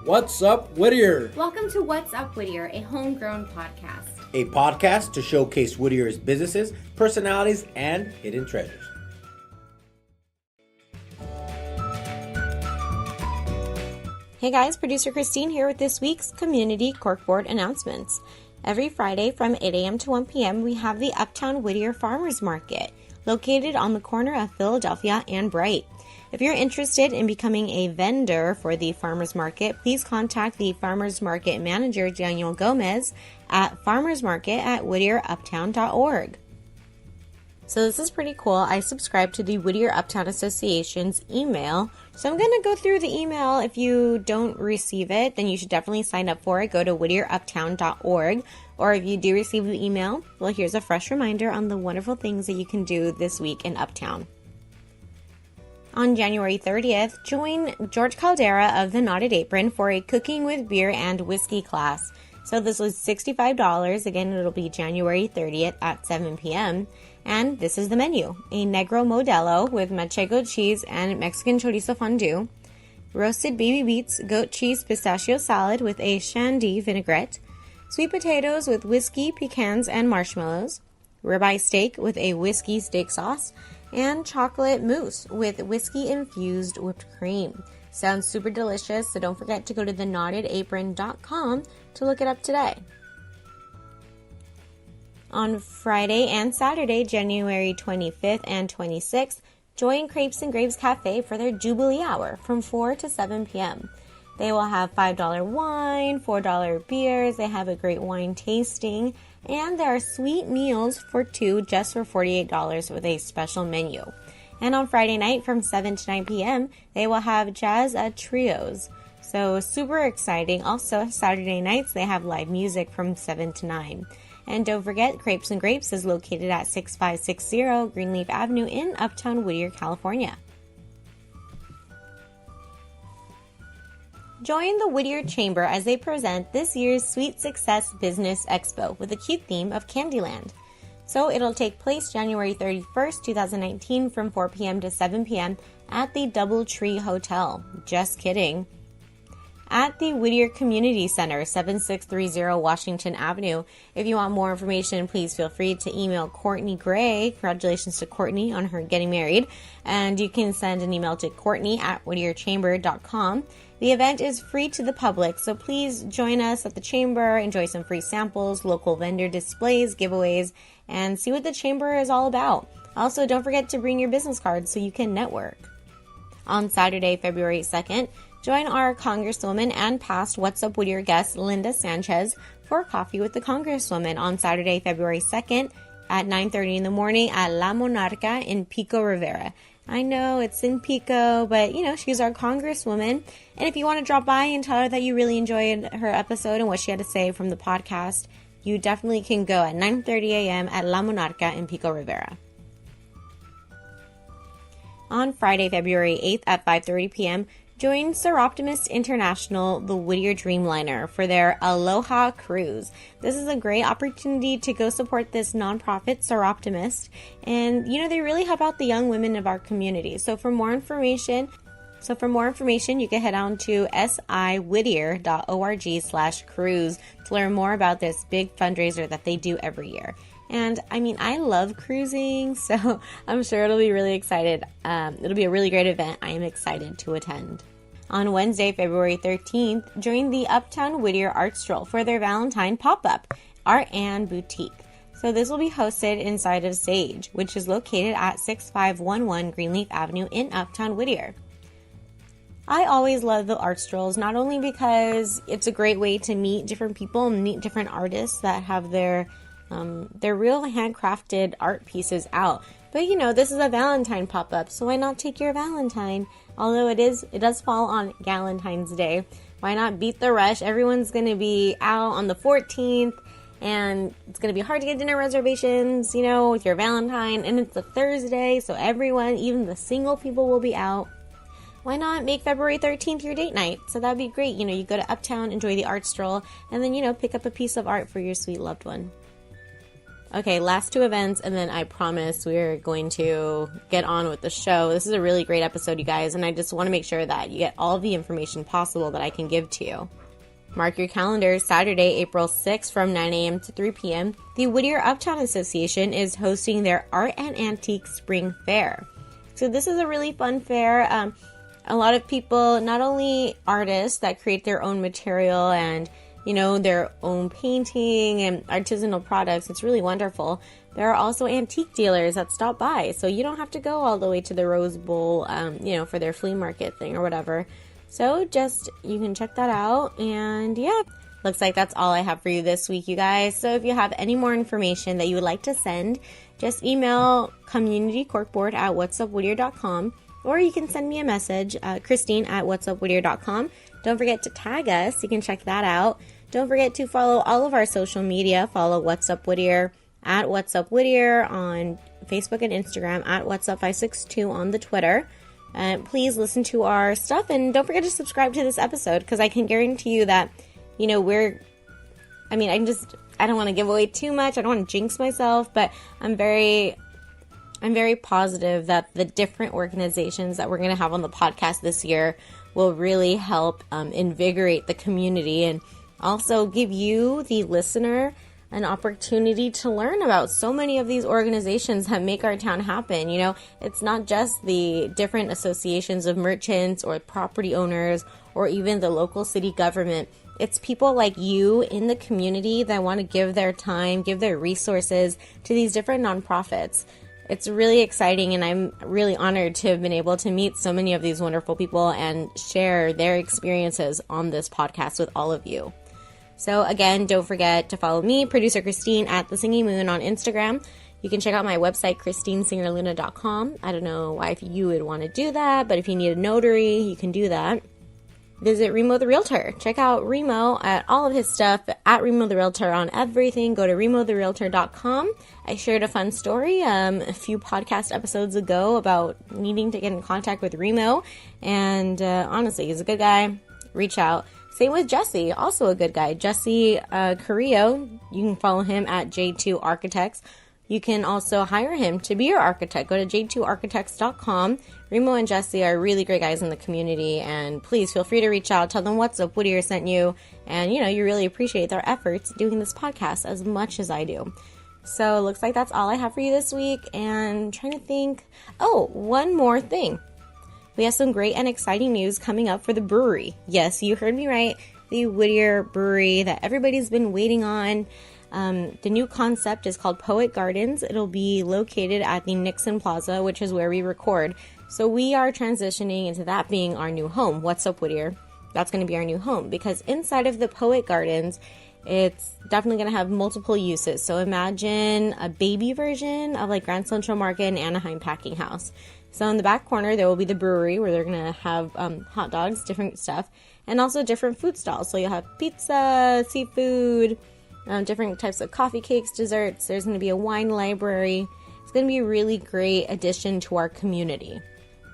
What's up, Whittier? Welcome to What's Up, Whittier, a homegrown podcast. A podcast to showcase Whittier's businesses, personalities, and hidden treasures. Hey guys, producer Christine here with this week's Community Corkboard announcements. Every Friday from 8 a.m. to 1 p.m. we have the Uptown Whittier Farmers Market, located on the corner of Philadelphia and Bright. If you're interested in becoming a vendor for the Farmers Market, please contact the Farmers Market manager, Daniel Gomez, at farmersmarket@whittieruptown.org. So this is pretty cool. I subscribe to the Whittier Uptown Association's email. So I'm going to go through the email. If you don't receive it, then you should definitely sign up for it. Go to whittieruptown.org. Or if you do receive the email, well, here's a fresh reminder on the wonderful things that you can do this week in Uptown. On January 30th, join George Caldera of the Knotted Apron for a cooking with beer and whiskey class. So this was $65. Again, it'll be January 30th at 7 p.m. And this is the menu: a Negro Modelo with Manchego cheese and Mexican chorizo fondue, roasted baby beets, goat cheese pistachio salad with a shandy vinaigrette, sweet potatoes with whiskey, pecans, and marshmallows, ribeye steak with a whiskey steak sauce, and chocolate mousse with whiskey-infused whipped cream. Sounds super delicious, so don't forget to go to theknottedapron.com to look it up today. On Friday and Saturday, January 25th and 26th, join Crepes and Grapes Cafe for their Jubilee Hour from 4 to 7 p.m. They will have $5 wine, $4 beers, they have a great wine tasting, and there are sweet meals for two just for $48 with a special menu. And on Friday night from 7 to 9 p.m., they will have jazz at trios. So super exciting. Also, Saturday nights, they have live music from 7 to 9. And don't forget, Crepes and Grapes is located at 6560 Greenleaf Avenue in Uptown Whittier, California. Join the Whittier Chamber as they present this year's Sweet Success Business Expo with a cute theme of Candyland. So it'll take place January 31st, 2019 from 4 p.m. to 7 p.m. at the Doubletree Hotel. Just kidding. At the Whittier Community Center, 7630 Washington Avenue. If you want more information, please feel free to email Courtney Gray. Congratulations to Courtney on her getting married. And you can send an email to courtney@whittierchamber.com. The event is free to the public, so please join us at the Chamber, enjoy some free samples, local vendor displays, giveaways, and see what the Chamber is all about. Also, don't forget to bring your business cards so you can network. On Saturday, February 2nd, join our Congresswoman and past What's Up Whittier guest, Linda Sanchez, for coffee with the Congresswoman on Saturday, February 2nd at 9:30 in the morning at La Monarca in Pico, Rivera. I know it's in Pico, but she's our Congresswoman. And if you want to drop by and tell her that you really enjoyed her episode and what she had to say from the podcast, you definitely can go at 9:30 a.m. at La Monarca in Pico, Rivera. On Friday, February 8th at 5:30 p.m., join Seroptimist International, the Whittier Dreamliner, for their Aloha Cruise. This is a great opportunity to go support this nonprofit, Seroptimist, and they really help out the young women of our community. So for more information, you can head on to siwhittier.org/cruise to learn more about this big fundraiser that they do every year. And I love cruising, so I'm sure it'll be really excited. It'll be a really great event. I am excited to attend. On Wednesday, February 13th, join the Uptown Whittier Art Stroll for their Valentine pop-up, Art and Boutique. So this will be hosted inside of Sage, which is located at 6511 Greenleaf Avenue in Uptown Whittier. I always love the art strolls, not only because it's a great way to meet different people and meet different artists that have their real handcrafted art pieces out. But this is a Valentine pop-up, so why not take your Valentine? Although it does fall on Galentine's Day. Why not beat the rush? Everyone's going to be out on the 14th, and it's going to be hard to get dinner reservations, with your Valentine, and it's a Thursday, so everyone, even the single people, will be out. Why not make February 13th your date night? So that'd be great. You go to Uptown, enjoy the art stroll, and then, pick up a piece of art for your sweet loved one. Okay, last 2 events, and then I promise we're going to get on with the show. This is a really great episode, you guys, and I just want to make sure that you get all the information possible that I can give to you. Mark your calendars, Saturday, April 6th from 9 a.m. to 3 p.m. The Whittier Uptown Association is hosting their Art and Antique Spring Fair. So this is a really fun fair. A lot of people, not only artists that create their own material and, you know, their own painting and artisanal products. It's really wonderful. There are also antique dealers that stop by. So you don't have to go all the way to the Rose Bowl, you know, for their flea market thing or whatever. So just, you can check that out. And yeah, looks like that's all I have for you this week, you guys. So if you have any more information that you would like to send, just email communitycorkboard@whatsupwhittier.com, or you can send me a message, Christine@whatsupwhittier.com. Don't forget to tag us. You can check that out. Don't forget to follow all of our social media. Follow What's Up Whittier at What's Up Whittier on Facebook and Instagram, at What's Up 562 on the Twitter. Please listen to our stuff, and don't forget to subscribe to this episode, because I can guarantee you that, you know, I don't want to give away too much. I don't want to jinx myself, but I'm very positive that the different organizations that we're going to have on the podcast this year will really help invigorate the community, and also give you, the listener, an opportunity to learn about so many of these organizations that make our town happen. You know, it's not just the different associations of merchants or property owners or even the local city government. It's people like you in the community that want to give their time, give their resources to these different nonprofits. It's really exciting, and I'm really honored to have been able to meet so many of these wonderful people and share their experiences on this podcast with all of you. So again, don't forget to follow me, producer Christine, at The Singing Moon on Instagram. You can check out my website, ChristineSingerLuna.com. I don't know why if you would want to do that, but if you need a notary, you can do that. Visit Remo the Realtor. Check out Remo at all of his stuff at Remo the Realtor on everything. Go to RemoTheRealtor.com. I shared a fun story a few podcast episodes ago about needing to get in contact with Remo. And honestly, he's a good guy. Reach out. Same with Jesse, also a good guy. Jesse Carrillo, you can follow him at J2 Architects. You can also hire him to be your architect. Go to j2architects.com. Remo and Jesse are really great guys in the community, and please feel free to reach out. Tell them What's Up Whittier sent you, and you know, you really appreciate their efforts doing this podcast as much as I do. So it looks like that's all I have for you this week, and I'm trying to think. Oh, one more thing. We have some great and exciting news coming up for the brewery. Yes, you heard me right. The Whittier Brewery that everybody's been waiting on. The new concept is called Poet Gardens. It'll be located at the Nixon Plaza, which is where we record. So we are transitioning into that being our new home. What's Up Whittier? That's going to be our new home, because inside of the Poet Gardens, it's definitely going to have multiple uses. So imagine a baby version of like Grand Central Market and Anaheim Packing House. So in the back corner, there will be the brewery where they're going to have hot dogs, different stuff, and also different food stalls. So you'll have pizza, seafood, different types of coffee cakes, desserts. There's going to be a wine library. It's going to be a really great addition to our community.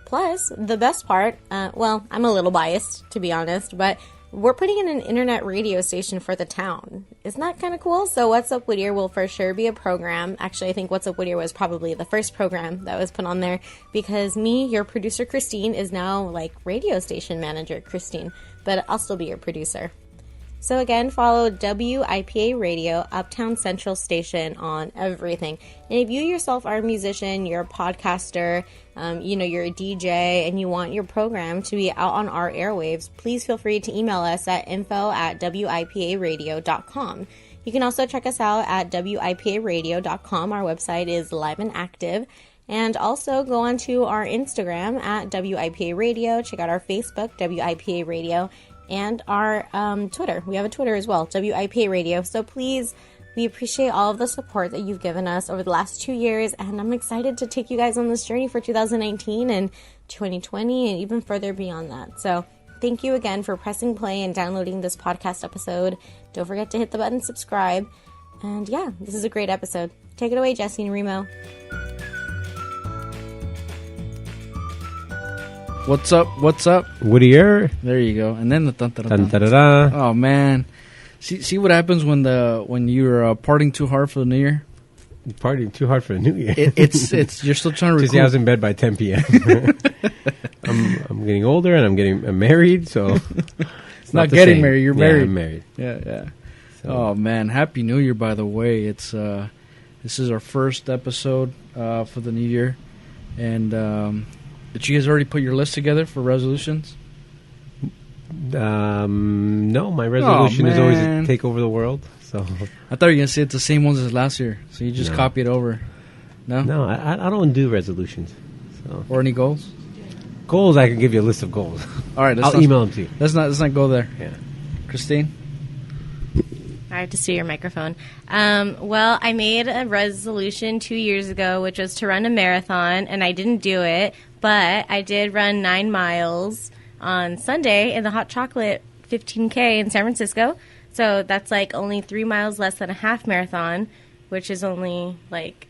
Plus, the best part, well, I'm a little biased, to be honest, but we're putting in an internet radio station for the town. Isn't that kind of cool? So What's Up Whittier will for sure be a program. Actually, I think What's Up Whittier was probably the first program that was put on there, because me, your producer Christine, is now like radio station manager Christine, but I'll still be your producer. So again, follow WIPA Radio, Uptown Central Station on everything. And if you yourself are a musician, you're a podcaster, you're a DJ, and you want your program to be out on our airwaves, please feel free to email us at info@wiparadio.com. You can also check us out at wiparadio.com. Our website is live and active. And also go on to our Instagram at WIPA Radio. Check out our Facebook, WIPA Radio. And our Twitter. We have a Twitter as well, WIPA Radio. So please, we appreciate all of the support that you've given us over the last 2 years. And I'm excited to take you guys on this journey for 2019 and 2020 and even further beyond that. So thank you again for pressing play and downloading this podcast episode. Don't forget to hit the button subscribe. And yeah, this is a great episode. Take it away, Jesse and Remo. What's up? What's up? Whittier. There you go. And then the Dun-da-da-da. Oh man, see what happens when you're partying too hard for the new year. partying too hard for the New Year. It's you're still trying to Just I was in bed by 10 p.m. I'm getting older and I'm married, so It's not getting married. You're married. Yeah, I'm married. Yeah. So. Oh man, Happy New Year! By the way, it's this is our first episode for the new year, and did you guys already put your list together for resolutions? No, my resolution is always to take over the world. So I thought you were gonna say it's the same ones as last year, so you just copy it over. No, I don't do resolutions. So. Or any goals? Goals, I can give you a list of goals. All right, I'll email them to you. Let's not go there. Yeah, Christine. I have to see your microphone. Well, I made a resolution 2 years ago, which was to run a marathon, and I didn't do it, but I did run 9 miles on Sunday in the Hot Chocolate 15K in San Francisco. So that's like only 3 miles less than a half marathon, which is only like,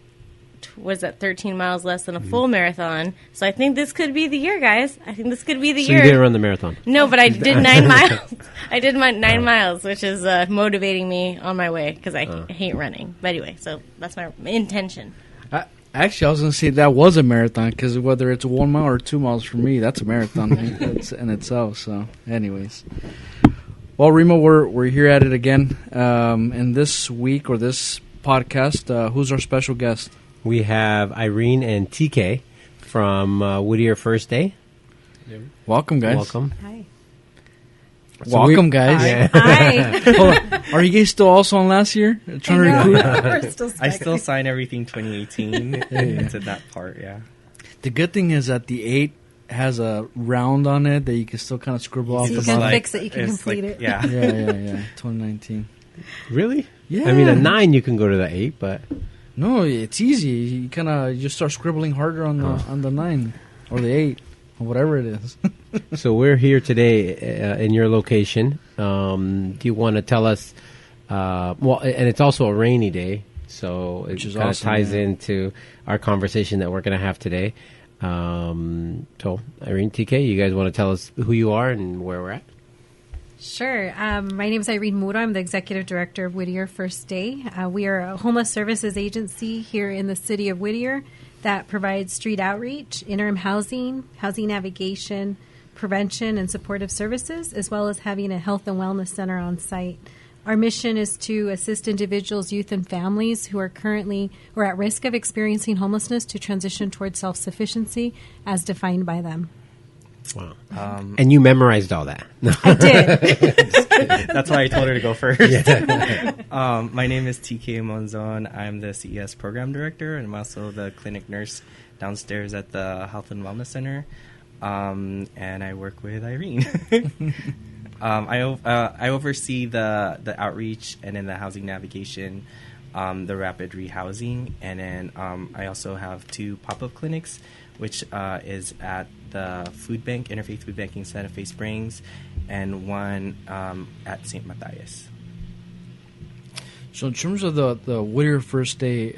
13 miles less than a full marathon. So I think this could be the year, guys. I think this could be the year. So you didn't run the marathon? No, but I did 9 miles. I did my 9 miles, which is motivating me on my way because I hate running. But anyway, so that's my intention. Actually, I was going to say that was a marathon because whether it's 1 mile or 2 miles for me, that's a marathon in itself. So, anyways. Well, Remo, we're here at it again. And this week or this podcast, who's our special guest? We have Irene and TK from Whittier First Day. Welcome, guys. Welcome. Hi. Welcome, guys. Yeah. Hi. Hold on. Are you guys still also on last year? Trying to recruit? We're still I still sign everything 2018 into that part, yeah. The good thing is that the 8 has a round on it that you can still kind of scribble off So the you can bottom. fix it. You can complete it. Yeah. Yeah. 2019. Really? Yeah. I mean, a 9 you can go to the 8, but... No, it's easy. You kind of just start scribbling harder on the 9 or the 8 or whatever it is. So we're here today in your location. Do you want to tell us? Well, and it's also a rainy day, so it kind of awesome, ties yeah. into our conversation that we're going to have today. So, Irene, TK, you guys want to tell us who you are and where we're at? Sure. My name is Irene Muro. I'm the executive director of Whittier First Day. We are a homeless services agency here in the city of Whittier that provides street outreach, interim housing, housing navigation, prevention, and supportive services, as well as having a health and wellness center on site. Our mission is to assist individuals, youth, and families who are currently or at risk of experiencing homelessness to transition towards self-sufficiency as defined by them. Wow. And you memorized all that. I did. That's why I told her to go first. My name is TK Monzon. I'm the CES program director, and I'm also the clinic nurse downstairs at the Health and Wellness Center. And I work with Irene. I oversee the outreach and then the housing navigation, the rapid rehousing, and then I also have 2 pop-up clinics, which is at the food bank, Interfaith Food Bank in Santa Fe Springs, and one at St. Matthias. So in terms of the Whittier First Day,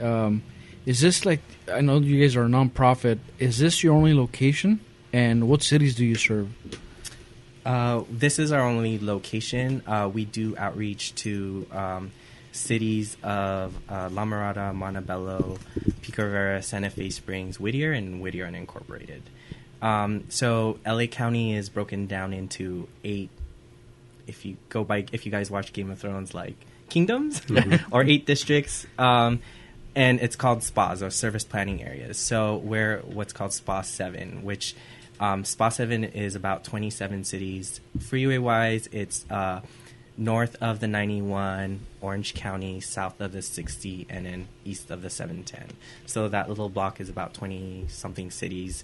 is this like, I know you guys are a nonprofit, is this your only location? And what cities do you serve? This is our only location. We do outreach to cities of La Mirada, Montebello, Pico, Rivera, Santa Fe Springs, Whittier, and Whittier Unincorporated. So LA County is broken down into 8. If you guys watch Game of Thrones, like kingdoms or 8 districts, and it's called SPAs, or service planning areas. So we're what's called SPA 7, which SPA 7 is about 27 cities. Freeway wise, it's north of the 91, Orange County, south of the 60, and then east of the 710. So that little block is about 20-something cities.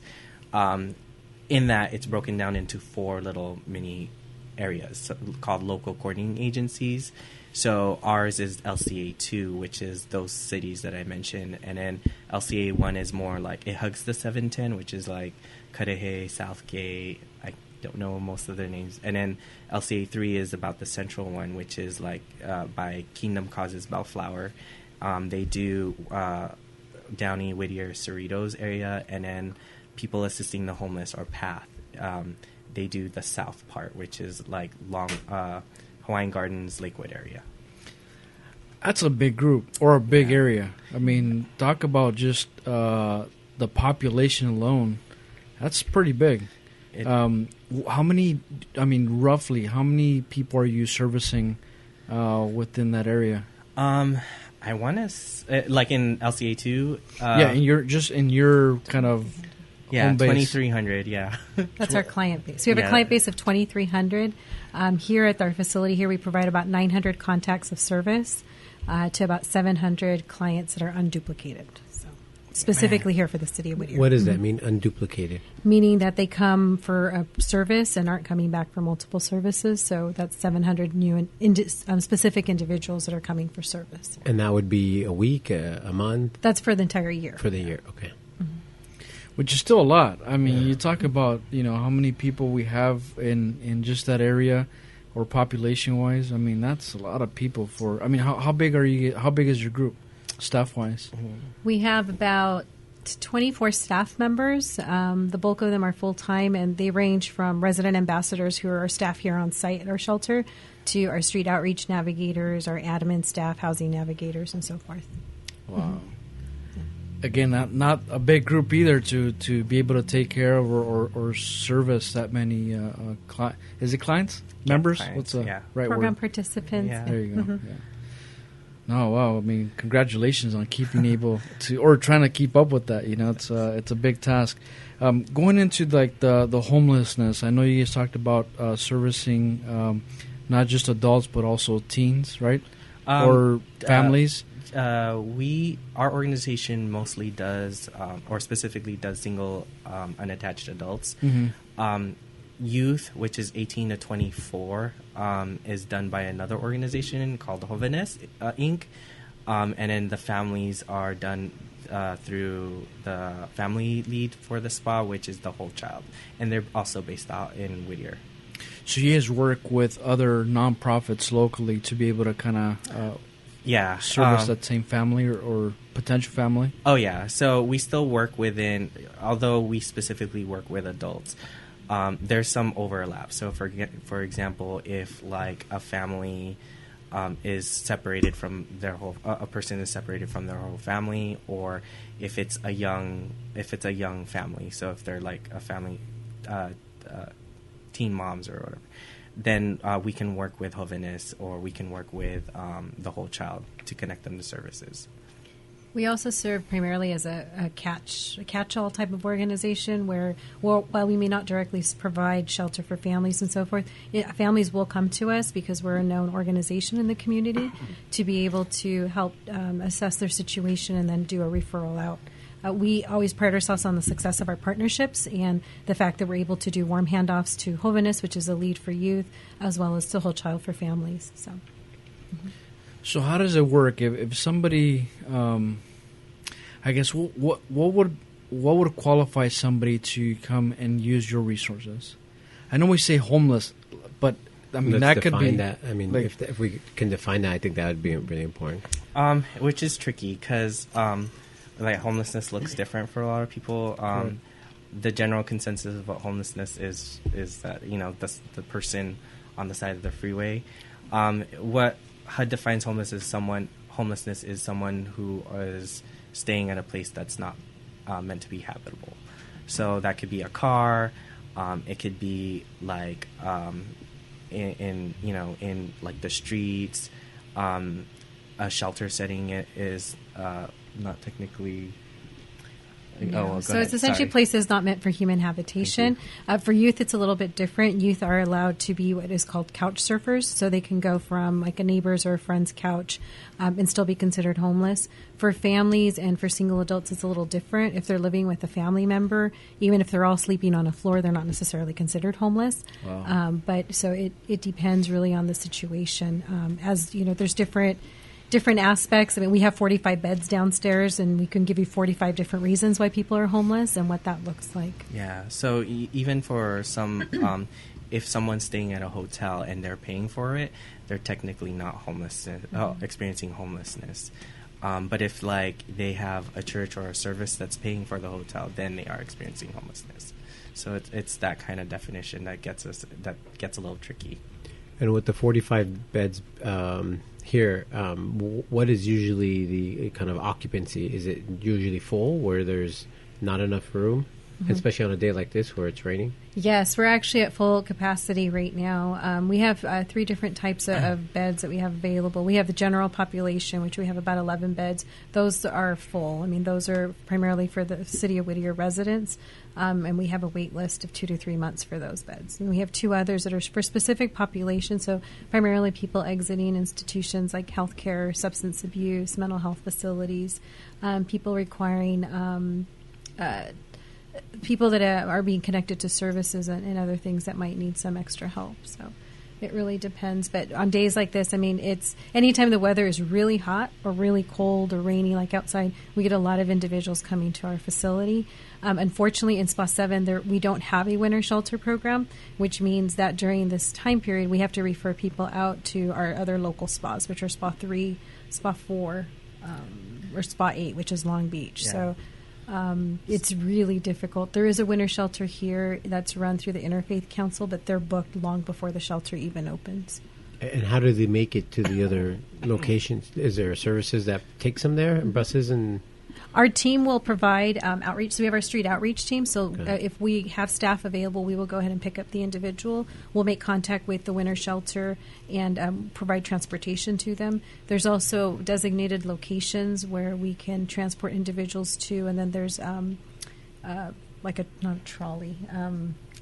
In that, it's broken down into 4 little mini areas called local coordinating agencies. So ours is LCA 2, which is those cities that I mentioned, and then LCA 1 is more like it hugs the 710, which is like Cudahy, Southgate. I don't know most of their names. And then LCA 3 is about the central one, which is like by Kingdom Causes Bellflower. They do Downey, Whittier, Cerritos area, and then People Assisting the Homeless, or PATH. They do the south part, which is like long Hawaiian Gardens, Lakewood area. That's a big group or a big area. I mean, talk about just the population alone. That's pretty big. How many? I mean, roughly, how many people are you servicing within that area? I want to like in LCA 2. Yeah, in your kind of home base. 2,300. Yeah, That's our client base. We have a client base of 2,300. Here at our facility here, we provide about 900 contacts of service to about 700 clients that are unduplicated. So specifically here for the city of Whittier. What does that mean, unduplicated? Meaning that they come for a service and aren't coming back for multiple services. So that's 700 new specific individuals that are coming for service. And that would be a week, a month? That's for the entire year. For the year, okay. Which is still a lot. I mean, you talk about, how many people we have in just that area or population-wise. I mean, that's a lot of people for... I mean, how big are you? How big is your group, staff-wise? We have about 24 staff members. The bulk of them are full-time, and they range from resident ambassadors who are our staff here on site at our shelter to our street outreach navigators, our admin staff, housing navigators, and so forth. Wow. Again, not a big group either to be able to take care of or service that many clients. Is it clients? Members? Clients, What's the right Program word? participants. Yeah. There you go. Yeah. No, wow. I mean, congratulations on keeping able to or trying to keep up with that. It's a big task. Going into like the homelessness. I know you guys talked about servicing not just adults but also teens, right? Or families. Our organization mostly does, or specifically does single unattached adults. Mm-hmm. Youth, which is 18 to 24, is done by another organization called Jóvenes Inc. And then the families are done through the family lead for the spa, which is the whole child. And they're also based out in Whittier. So you guys work with other nonprofits locally to be able to kind of service that same family or potential family? Oh, yeah. So we still work within, although we specifically work with adults, there's some overlap. So, for example, if like a family is separated from their whole, a person is separated from their whole family, or if it's a young family. So if they're like a family, teen moms or whatever, then we can work with Jóvenes or we can work with the whole child to connect them to services. We also serve primarily as a catch-all type of organization where, while we may not directly provide shelter for families and so forth, families will come to us because we're a known organization in the community to be able to help assess their situation and then do a referral out. We always pride ourselves on the success of our partnerships and the fact that we're able to do warm handoffs to Jóvenes, which is a lead for youth, as well as to Whole Child for families. So how does it work if somebody, I guess, what would qualify somebody to come and use your resources? I know we say homeless, but I mean Let's that could define be that. I mean, like, if we can define that, I think that would be really important. Which is tricky because like homelessness looks different for a lot of people. The general consensus about homelessness is that the person on the side of the freeway. What HUD defines homelessness is someone who is staying at a place that's not meant to be habitable. So that could be a car. It could be like in like the streets. A shelter setting is not technically. So it's essentially places not meant for human habitation. For youth, it's a little bit different. Youth are allowed to be what is called couch surfers, so they can go from like a neighbor's or a friend's couch and still be considered homeless. For families and for single adults, it's a little different. If they're living with a family member, even if they're all sleeping on a floor, they're not necessarily considered homeless. Wow. But so it depends really on the situation. As you know, there's different aspects. I mean, we have 45 beds downstairs, and we can give you 45 different reasons why people are homeless and what that looks like. Yeah. So even for some, if someone's staying at a hotel and they're paying for it, they're technically not homeless, experiencing homelessness. But if like they have a church or a service that's paying for the hotel, then they are experiencing homelessness. So it's that kind of definition that gets a little tricky. And with the 45 beds here, what is usually the kind of occupancy? Is it usually full where there's not enough room, especially on a day like this where it's raining? Yes, we're actually at full capacity right now. We have 3 different types of beds that we have available. We have the general population, which we have about 11 beds. Those are full. I mean, those are primarily for the City of Whittier residents, and we have a wait list of 2 to 3 months for those beds. And we have 2 others that are for specific populations, so primarily people exiting institutions like healthcare, substance abuse, mental health facilities, people requiring people that are being connected to services and other things that might need some extra help. So it really depends. But on days like this, I mean, it's anytime the weather is really hot or really cold or rainy, like outside, we get a lot of individuals coming to our facility. Unfortunately, in Spa 7, we don't have a winter shelter program, which means that during this time period, we have to refer people out to our other local spas, which are Spa 3, Spa 4, or Spa 8, which is Long Beach. Yeah. So it's really difficult. There is a winter shelter here that's run through the Interfaith Council, but they're booked long before the shelter even opens. And how do they make it to the other locations? Is there services that takes them there, buses and... Our team will provide outreach. So we have our street outreach team. So if we have staff available, we will go ahead and pick up the individual. We'll make contact with the winter shelter and provide transportation to them. There's also designated locations where we can transport individuals to. And then there's like not a trolley,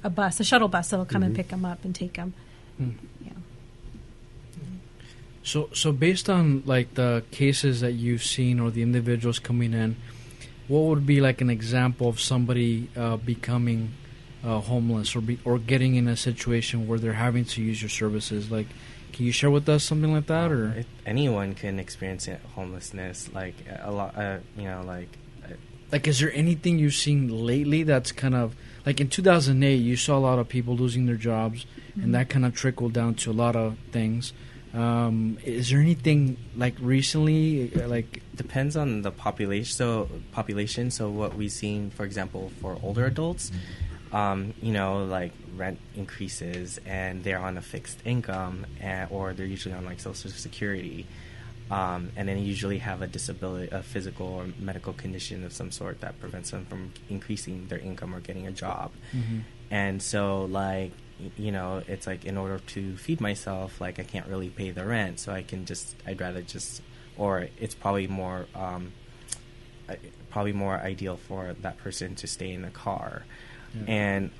a bus, a shuttle bus that will come and pick them up and take them. Yeah. So based on like the cases that you've seen or the individuals coming in, what would be like an example of somebody becoming homeless or getting in a situation where they're having to use your services? Like, can you share with us something like that? Or anyone can experience homelessness. Like a lot, like, is there anything you've seen lately that's kind of like in 2008? You saw a lot of people losing their jobs, and that kind of trickled down to a lot of things. Is there anything like recently, like depends on the population. So what we've seen, for example, for older adults, like rent increases and they're on a fixed income, or they're usually on like Social Security, and then usually have a disability, a physical or medical condition of some sort that prevents them from increasing their income or getting a job. And so like, it's like in order to feed myself, like I can't really pay the rent, so I'd rather just, or it's probably more ideal for that person to stay in the car. And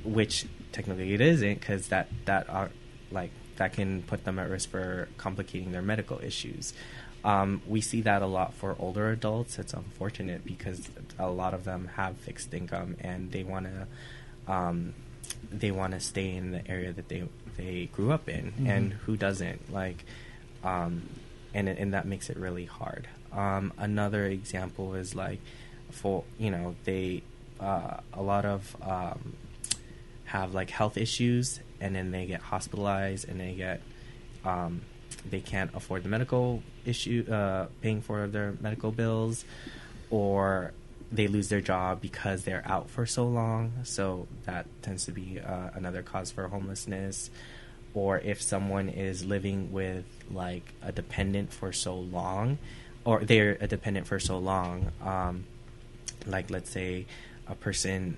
which technically it isn't, because that can put them at risk for complicating their medical issues. We see that a lot for older adults. It's unfortunate because a lot of them have fixed income and they want to stay in the area that they grew up in, and who doesn't, like, and that makes it really hard. Another example is like, for they a lot of have like health issues, and then they get hospitalized, and they get they can't afford the medical paying for their medical bills, or they lose their job because they're out for so long. So that tends to be another cause for homelessness. Or if someone is living with like a dependent for so long, or they're a dependent for so long, like let's say a person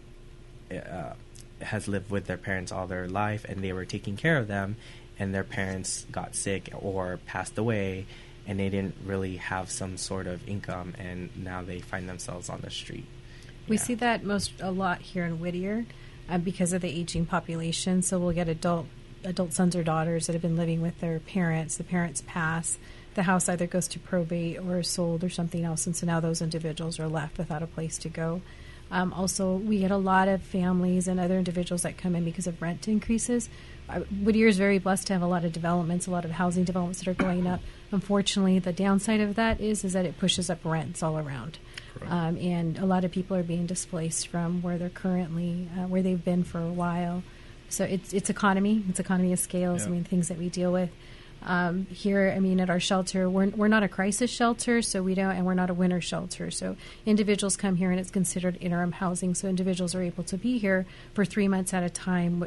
has lived with their parents all their life and they were taking care of them, and their parents got sick or passed away, and they didn't really have some sort of income, and now they find themselves on the street. We see that a lot here in Whittier because of the aging population. So we'll get adult sons or daughters that have been living with their parents. The parents pass. The house either goes to probate or is sold or something else, and so now those individuals are left without a place to go. Also, we get a lot of families and other individuals that come in because of rent increases. Whittier is very blessed to have a lot of developments, a lot of housing developments that are going up. Unfortunately, the downside of that is that it pushes up rents all around. And a lot of people are being displaced from where they're currently, where they've been for a while. So it's economy. It's economy of scales. Yeah. I mean, things that we deal with. Here, I mean, at our shelter, we're not a crisis shelter, so we don't, and we're not a winter shelter. So individuals come here, and it's considered interim housing. So individuals are able to be here for 3 months at a time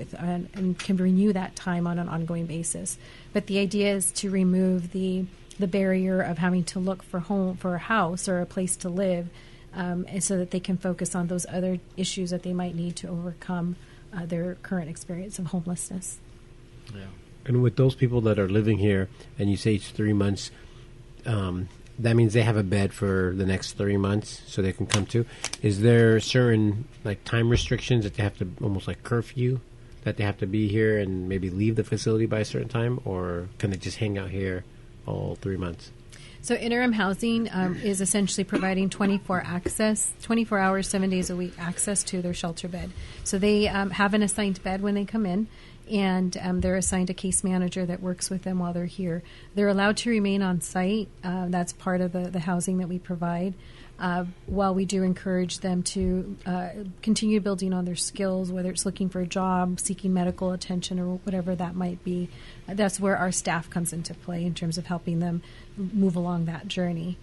and can renew that time on an ongoing basis. But the idea is to remove the barrier of having to look for a house or a place to live, and so that they can focus on those other issues that they might need to overcome their current experience of homelessness. Yeah. And with those people that are living here, and you say it's 3 months, that means they have a bed for the next 3 months, so they can come to. Is there certain time restrictions that they have to, almost like curfew, that they have to be here and maybe leave the facility by a certain time, or can they just hang out here all 3 months? So interim housing is essentially providing 24 hours, 7 days a week access to their shelter bed. So they have an assigned bed when they come in, and they're assigned a case manager that works with them while they're here. They're allowed to remain on site. That's part of the housing that we provide. While we do encourage them to continue building on their skills, whether it's looking for a job, seeking medical attention, or whatever that might be, that's where our staff comes into play in terms of helping them move along that journey.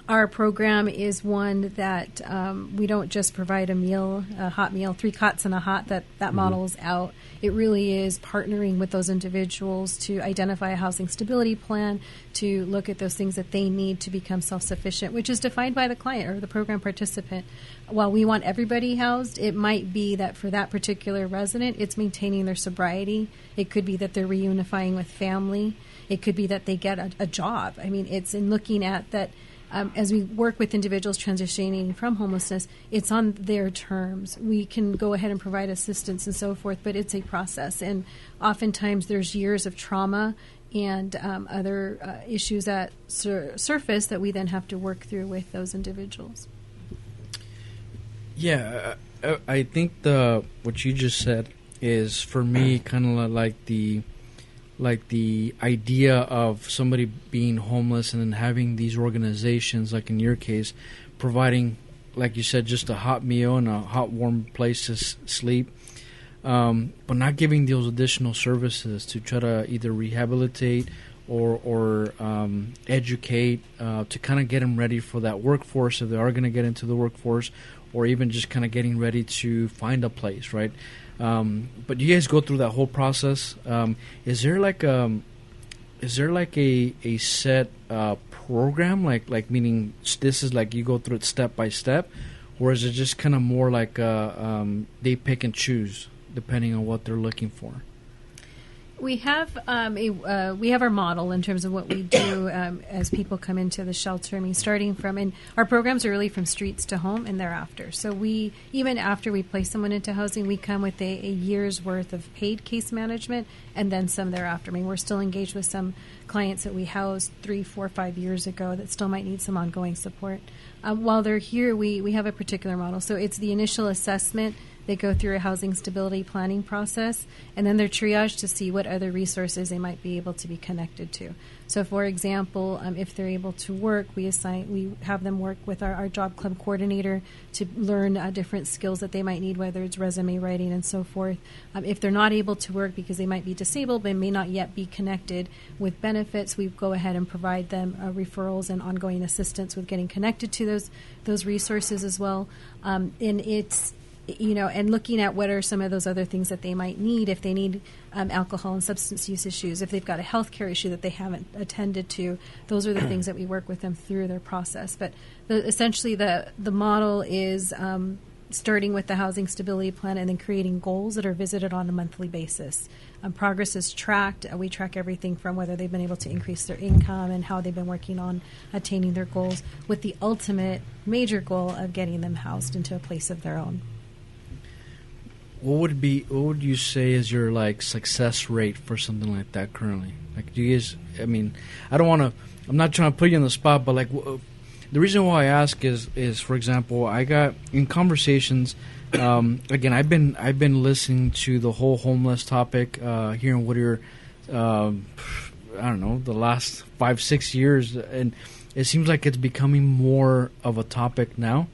Our program is one that we don't just provide a hot meal, 3 cots and a hot, that models out. It really is partnering with those individuals to identify a housing stability plan, to look at those things that they need to become self-sufficient, which is defined by the client or the program participant. While we want everybody housed, it might be that for that particular resident, it's maintaining their sobriety. It could be that they're reunifying with family. It could be that they get a job. I mean, it's in looking at that. As we work with individuals transitioning from homelessness, it's on their terms. We can go ahead and provide assistance and so forth, but it's a process. And oftentimes there's years of trauma and other issues that surface that we then have to work through with those individuals. Yeah, I think what you just said is, for me, kind of like the idea of somebody being homeless and then having these organizations, like in your case, providing, like you said, just a hot meal and a hot, warm place to sleep, but not giving those additional services to try to either rehabilitate or educate, to kind of get them ready for that workforce if they are going to get into the workforce, or even just kind of getting ready to find a place, right? But you guys go through that whole process. Is there like a set program, like meaning this is like you go through it step by step, or is it just kind of more like they pick and choose depending on what they're looking for? We have we have our model in terms of what we do as people come into the shelter. I mean, starting from, and our programs are really from streets to home and thereafter. So we, even after we place someone into housing, we come with a year's worth of paid case management and then some thereafter. I mean, we're still engaged with some clients that we housed 3, 4, 5 years ago that still might need some ongoing support. While they're here, we have a particular model. So it's the initial assessment. They go through a housing stability planning process, and then they're triaged to see what other resources they might be able to be connected to. So, for example, if they're able to work, we have them work with our job club coordinator to learn different skills that they might need, whether it's resume writing and so forth. If they're not able to work because they might be disabled but may not yet be connected with benefits, we go ahead and provide them referrals and ongoing assistance with getting connected to those resources as well. And it's and looking at what are some of those other things that they might need, if they need alcohol and substance use issues, if they've got a health care issue that they haven't attended to, those are the things that we work with them through their process. But essentially the model is starting with the housing stability plan and then creating goals that are visited on a monthly basis. Progress is tracked. We track everything from whether they've been able to increase their income and how they've been working on attaining their goals, with the ultimate major goal of getting them housed into a place of their own. What would you say is your success rate for something like that currently? Do you guys? I mean, I'm not trying to put you on the spot, but the reason why I ask is for example, I got in conversations. Again, I've been listening to the whole homeless topic here in Whittier. I don't know, the last 5-6 years, and it seems like it's becoming more of a topic now.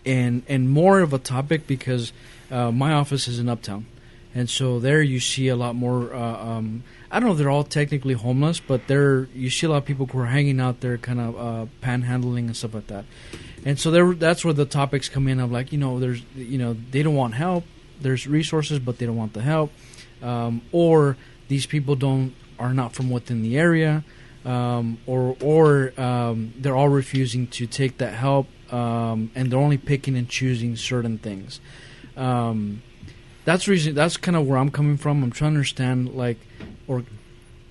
And more of a topic because my office is in Uptown, And so there you see a lot more. I don't know if they're all technically homeless, but you see a lot of people who are hanging out there, kind of panhandling and stuff like that. And so that's where the topics come in of like, there's, they don't want help. There's resources, but they don't want the help. Or these people are not from within the area, or they're all refusing to take that help, and they're only picking and choosing certain things. That's kind of where I'm coming from. I'm trying to understand, or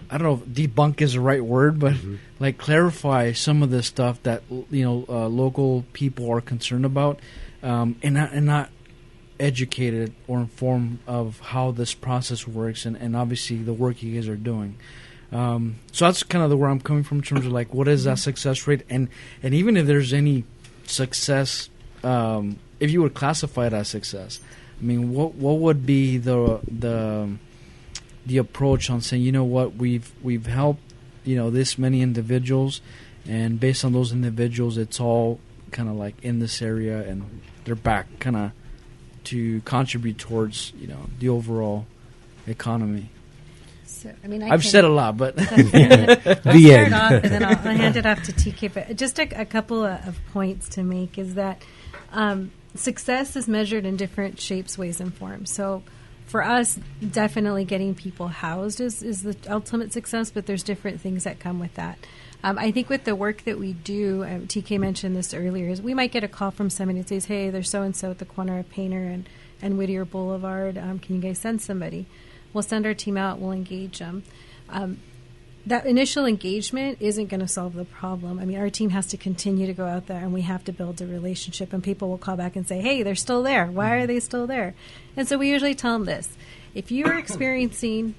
I don't know if debunk is the right word, but like clarify some of the stuff that local people are concerned about, and not educated or informed of how this process works, and obviously the work you guys are doing. So that's kind of where I'm coming from in terms of like what is that success rate, and even if there's any success, if you would classify it as success. I mean, what would be the approach on saying, we've helped this many individuals, and based on those individuals, it's all kind of like in this area, and they're back kind of to contribute towards the overall economy. So, I mean, I've said a lot, but I'll start off, and then I'll hand it off to TK. But just a couple of points to make is that success is measured in different shapes, ways, and forms. So for us, definitely getting people housed is the ultimate success, but there's different things that come with that. I think with the work that we do, TK mentioned this earlier, is we might get a call from somebody that says, hey, there's so-and-so at the corner of Painter and Whittier Boulevard. Can you guys send somebody? We'll send our team out. We'll engage them. That initial engagement isn't going to solve the problem. I mean, our team has to continue to go out there, and we have to build a relationship, and people will call back and say, hey, they're still there. Why are they still there? And so we usually tell them this. If you are experiencing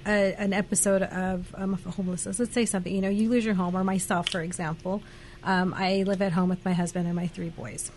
an episode of homelessness, let's say something, you lose your home, or myself, for example, I live at home with my husband and my 3 boys.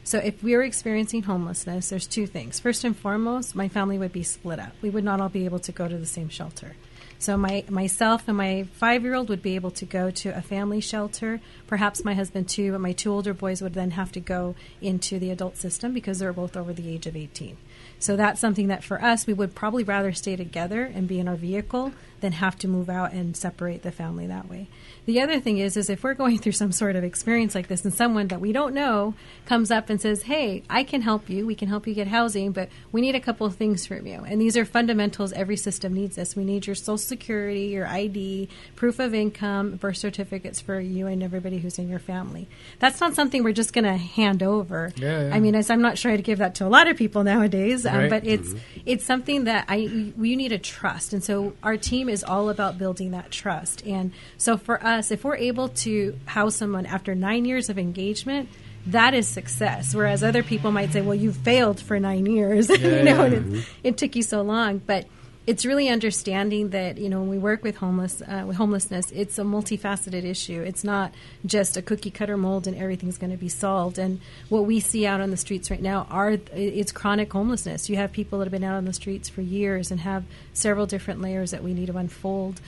So if we were experiencing homelessness, there's 2 things. First and foremost, my family would be split up. We would not all be able to go to the same shelter. So myself and my 5-year-old would be able to go to a family shelter, perhaps my husband too, but my 2 older boys would then have to go into the adult system because they're both over the age of 18. So that's something that for us, we would probably rather stay together and be in our vehicle than have to move out and separate the family that way. The other thing is if we're going through some sort of experience like this and someone that we don't know comes up and says, hey, I can help you, we can help you get housing, but we need a couple of things from you. And these are fundamentals. Every system needs this. We need your Social Security, your ID, proof of income, birth certificates for you and everybody who's in your family. That's not something we're just going to hand over. Yeah. I mean, I'm not sure I'd give that to a lot of people nowadays, Right. but it's something that we need a trust. And so our team is all about building that trust. And so for us, if we're able to house someone after 9 years of engagement, that is success. Whereas other people might say, well, you failed for 9 years, and it took you so long. But it's really understanding that, when we work with homelessness, it's a multifaceted issue. It's not just a cookie cutter mold and everything's going to be solved. And what we see out on the streets right now it's chronic homelessness. You have people that have been out on the streets for years and have several different layers that we need to unfold.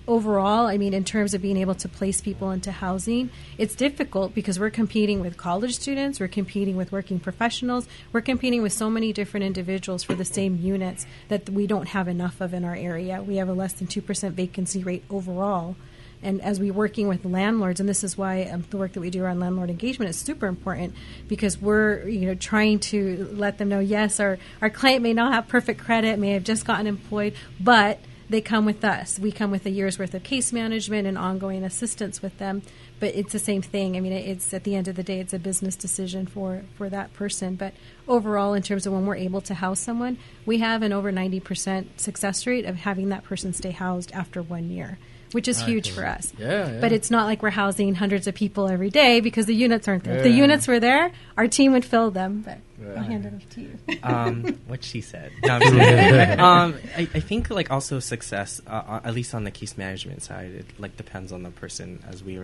Overall, I mean, in terms of being able to place people into housing, it's difficult because we're competing with college students, we're competing with working professionals, we're competing with so many different individuals for the same units that we don't have enough of in our area. We have a less than 2% vacancy rate overall. And as we're working with landlords, and this is why the work that we do around landlord engagement is super important, because we're trying to let them know, yes, our client may not have perfect credit, may have just gotten employed, but they come with us. We come with a year's worth of case management and ongoing assistance with them. But it's the same thing. I mean, it's at the end of the day, it's a business decision for that person. But overall, in terms of when we're able to house someone, we have an over 90% success rate of having that person stay housed after 1 year, which is huge for us. Yeah. But it's not like we're housing hundreds of people every day because the units aren't there. If the units were there, our team would fill them. But I'll hand it off to you. What she said. No, I'm just kidding. I think also success, at least on the case management side, it depends on the person, as we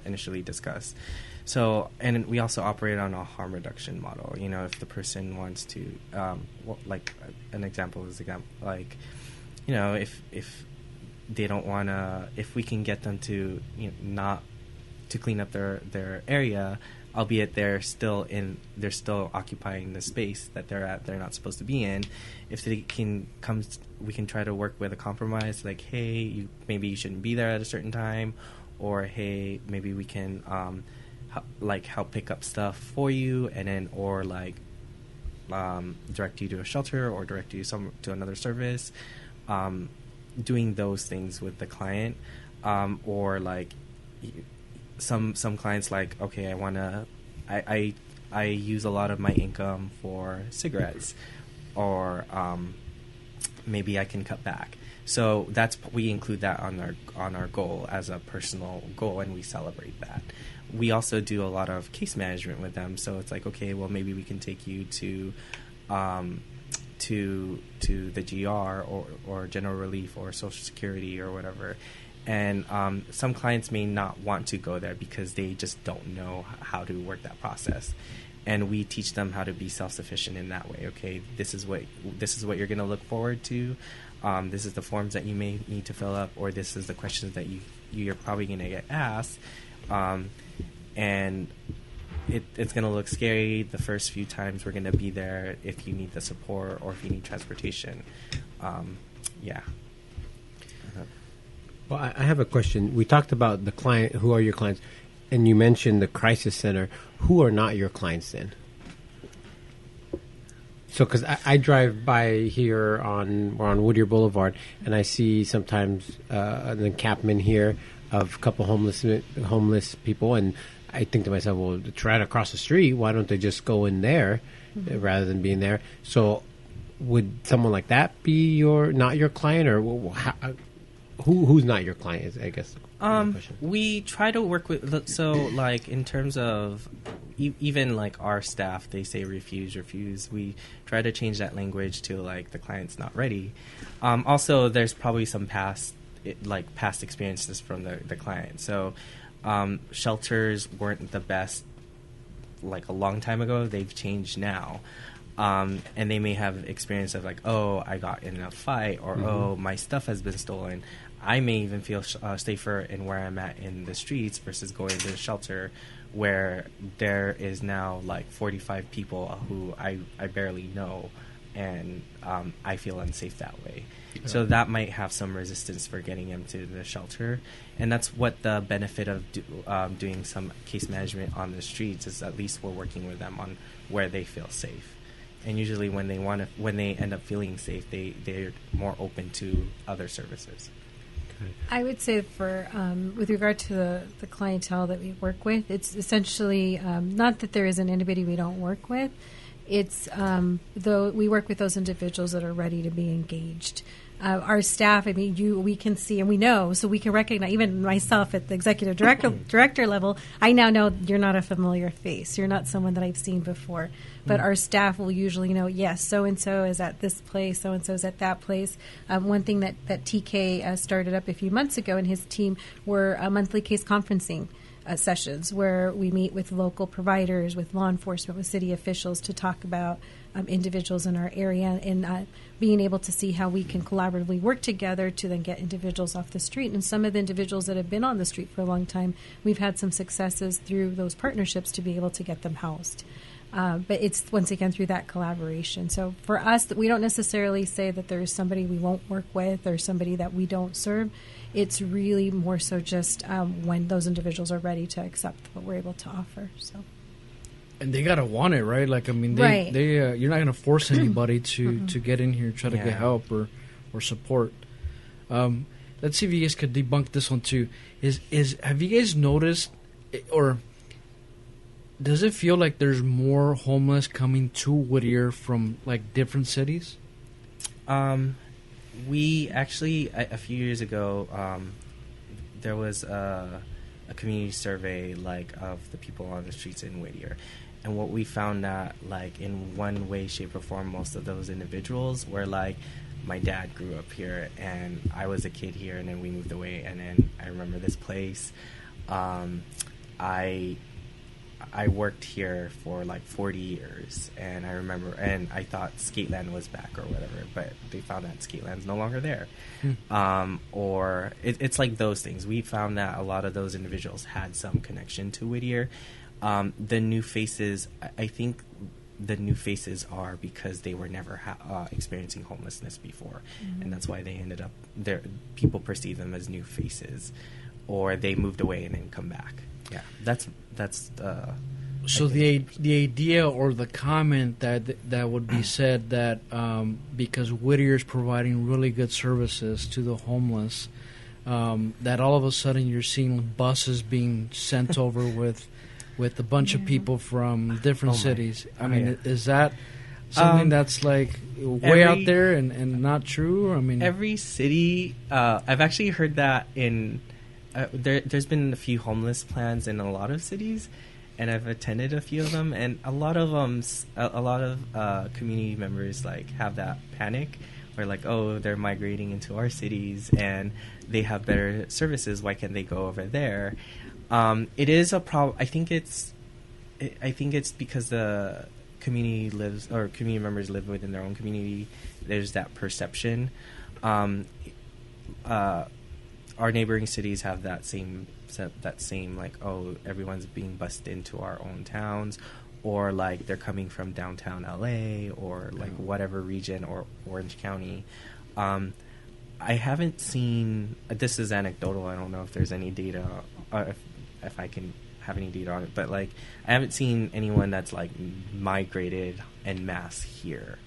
initially discussed. So, and we also operate on a harm reduction model. If the person wants to, an example is if they don't want to, if we can get them to not to clean up their area, albeit they're still occupying the space that they're not supposed to be in. If they can come, we can try to work with a compromise, like, hey, maybe you shouldn't be there at a certain time, or hey, maybe we can help pick up stuff for you, and then direct you to a shelter or direct you to another service. Doing those things with the client, or like some clients, like, okay, I use a lot of my income for cigarettes, or maybe I can cut back. So we include that on our goal as a personal goal, and we celebrate that. We also do a lot of case management with them. So it's like, okay, well, maybe we can take you to the GR or general relief or Social Security or whatever. And some clients may not want to go there because they just don't know how to work that process. And we teach them how to be self-sufficient in that way. Okay, this is what you're going to look forward to. This is the forms that you may need to fill up, or this is the questions that you're probably going to get asked. And it's going to look scary the first few times. We're going to be there if you need the support or if you need transportation. Yeah. Well, I have a question. We talked about the client. Who are your clients? And you mentioned the crisis center. Who are not your clients then? So, because I drive by here on Whittier Boulevard, and I see sometimes an encampment here of a couple homeless people, and I think to myself, well, it's right across the street. Why don't they just go in there rather than being there? So, would someone like that be not your client, or who's not your client? I guess. We try to work with, so like in terms of even like our staff, they say refuse. We try to change that language to like the client's not ready. Also, there's probably some past experiences from the client. So shelters weren't the best like a long time ago. They've changed now. And they may have experience of like, oh, I got in a fight, or oh, my stuff has been stolen. I may even feel safer in where I'm at in the streets versus going to the shelter where there is now like 45 people who I barely know, and I feel unsafe that way. Yeah. So that might have some resistance for getting them to the shelter. And that's what the benefit of doing some case management on the streets is. At least we're working with them on where they feel safe. And usually when they end up feeling safe, they're more open to other services. I would say for with regard to the clientele that we work with, it's essentially not that there isn't anybody we don't work with. It's though we work with those individuals that are ready to be engaged. Our staff, I mean, we can see and we know, so we can recognize, even myself at the executive director level, I now know you're not a familiar face. You're not someone that I've seen before. But our staff will usually know, yes, so-and-so is at this place, so-and-so is at that place. One thing that TK started up a few months ago and his team were monthly case conferencing sessions where we meet with local providers, with law enforcement, with city officials to talk about individuals in our area and being able to see how we can collaboratively work together to then get individuals off the street. And some of the individuals that have been on the street for a long time, we've had some successes through those partnerships to be able to get them housed. But it's, once again, through that collaboration. So for us, we don't necessarily say that there's somebody we won't work with or somebody that we don't serve. It's really more so just when those individuals are ready to accept what we're able to offer. So. And they gotta want it, right? Like, I mean, you're not gonna force anybody to get in here, try to get help or support. Let's see if you guys could debunk this one too. Have you guys noticed, or does it feel like there's more homeless coming to Whittier from like different cities? We actually a few years ago, there was a community survey of the people on the streets in Whittier. And what we found that, in one way, shape, or form, most of those individuals were my dad grew up here, and I was a kid here, and then we moved away, and then I remember this place. I worked here for 40 years, and I remember, and I thought Skateland was back or whatever, but they found that Skateland's no longer there. Or it's like those things. We found that a lot of those individuals had some connection to Whittier. The new faces, I think the new faces are because they were never experiencing homelessness before, and that's why they ended up there. People perceive them as new faces, or they moved away and then come back. Yeah, that's So the idea or the comment that would be said that because Whittier is providing really good services to the homeless, that all of a sudden you're seeing buses being sent over with a bunch of people from different cities. I mean, is that something that's like way out there and not true? I mean, every city. I've actually heard that in. There's been a few homeless plans in a lot of cities, and I've attended a few of them, and a lot of community members like have that panic, where like, oh, they're migrating into our cities and they have better services. Why can't they go over there? It is a problem. I think it's because the community members live within their own community. There's that perception. Our neighboring cities have that same like, oh, everyone's being bussed into our own towns, or like they're coming from downtown LA or like whatever region or Orange County. I haven't seen, this is anecdotal, I don't know if there's any data, if I can have any data on it, but like I haven't seen anyone that's like migrated en masse here.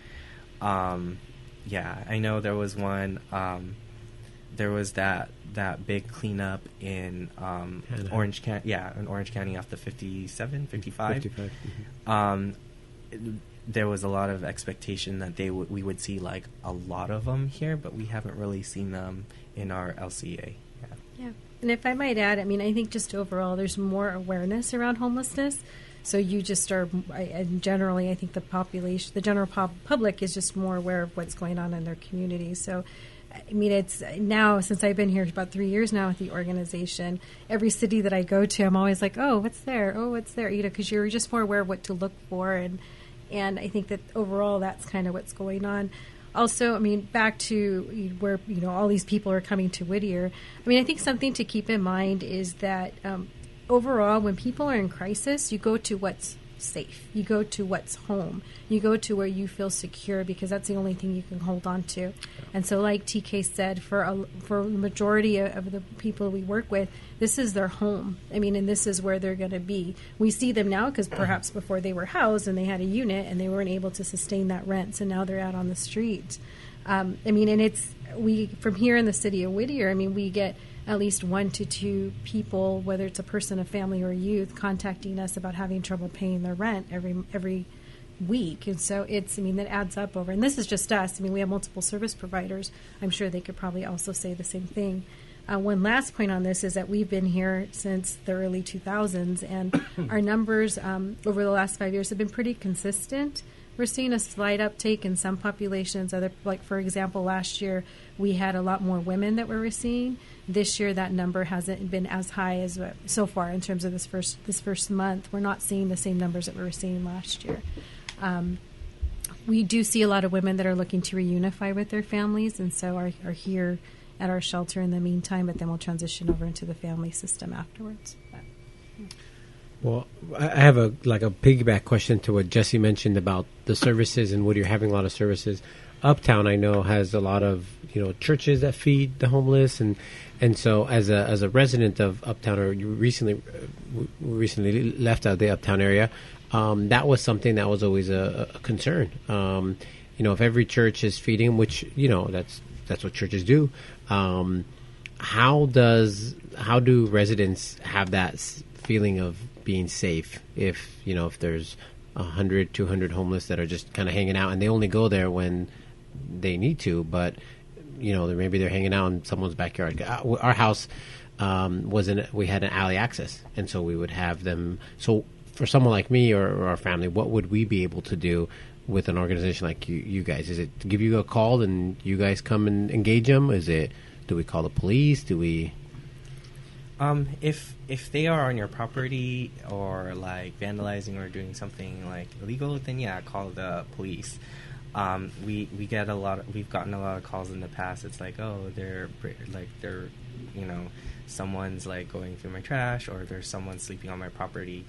Yeah, I know there was one, there was that big cleanup in Orange County, in Orange County off the 55. 55. There was a lot of expectation that we would see like a lot of them here, but we haven't really seen them in our LCA. Yeah. And if I might add, I mean, I think just overall there's more awareness around homelessness. So you just are, and generally I think the population, the general public is just more aware of what's going on in their community. So I mean, it's now, since I've been here about 3 years now with the organization, every city that I go to, I'm always like, oh, what's there? Oh, what's there? You know, because you're just more aware of what to look for. And I think that overall that's kind of what's going on. Also, I mean, back to where, you know, all these people are coming to Whittier. I mean, I think something to keep in mind is that overall, when people are in crisis, you go to what's safe. You go to what's home. You go to where you feel secure, because that's the only thing you can hold on to. And so like TK said, for the majority of the people we work with, this is their home. I mean, and this is where they're going to be. We see them now because perhaps before they were housed and they had a unit and they weren't able to sustain that rent, so now they're out on the street. I mean, and we from here in the city of Whittier, I mean, we get at least 1 to 2 people, whether it's a person, a family, or a youth, contacting us about having trouble paying their rent every week. And so it's, I mean, that adds up over. And this is just us. I mean, we have multiple service providers. I'm sure they could probably also say the same thing. One last point on this is that we've been here since the early 2000s, and our numbers over the last 5 years have been pretty consistent. We're seeing a slight uptake in some populations. Like, for example, last year we had a lot more women that we were seeing. This year that number hasn't been as high as so far in terms of this first month. We're not seeing the same numbers that we were seeing last year. We do see a lot of women that are looking to reunify with their families, and so are here at our shelter in the meantime, but then we'll transition over into the family system afterwards. Well, I have a piggyback question to what Jesse mentioned about the services and Whittier having a lot of services. Uptown, I know, has a lot of churches that feed the homeless, and so as a resident of Uptown, or you recently left out the Uptown area, that was something that was always a concern. If every church is feeding, which that's what churches do. How do residents have that feeling of being safe if there's 100, 200 homeless that are just kind of hanging out, and they only go there when they need to, but maybe they're hanging out in someone's backyard. Our house we had an alley access, and so we would have them. So for someone like me or our family, what would we be able to do with an organization like you guys? Is it to give you a call and you guys come and engage them? Do we call the police? Do we? If they are on your property or like vandalizing or doing something like illegal, then yeah, call the police. We've gotten a lot of calls in the past. It's like, oh, they're someone's like going through my trash or there's someone sleeping on my property.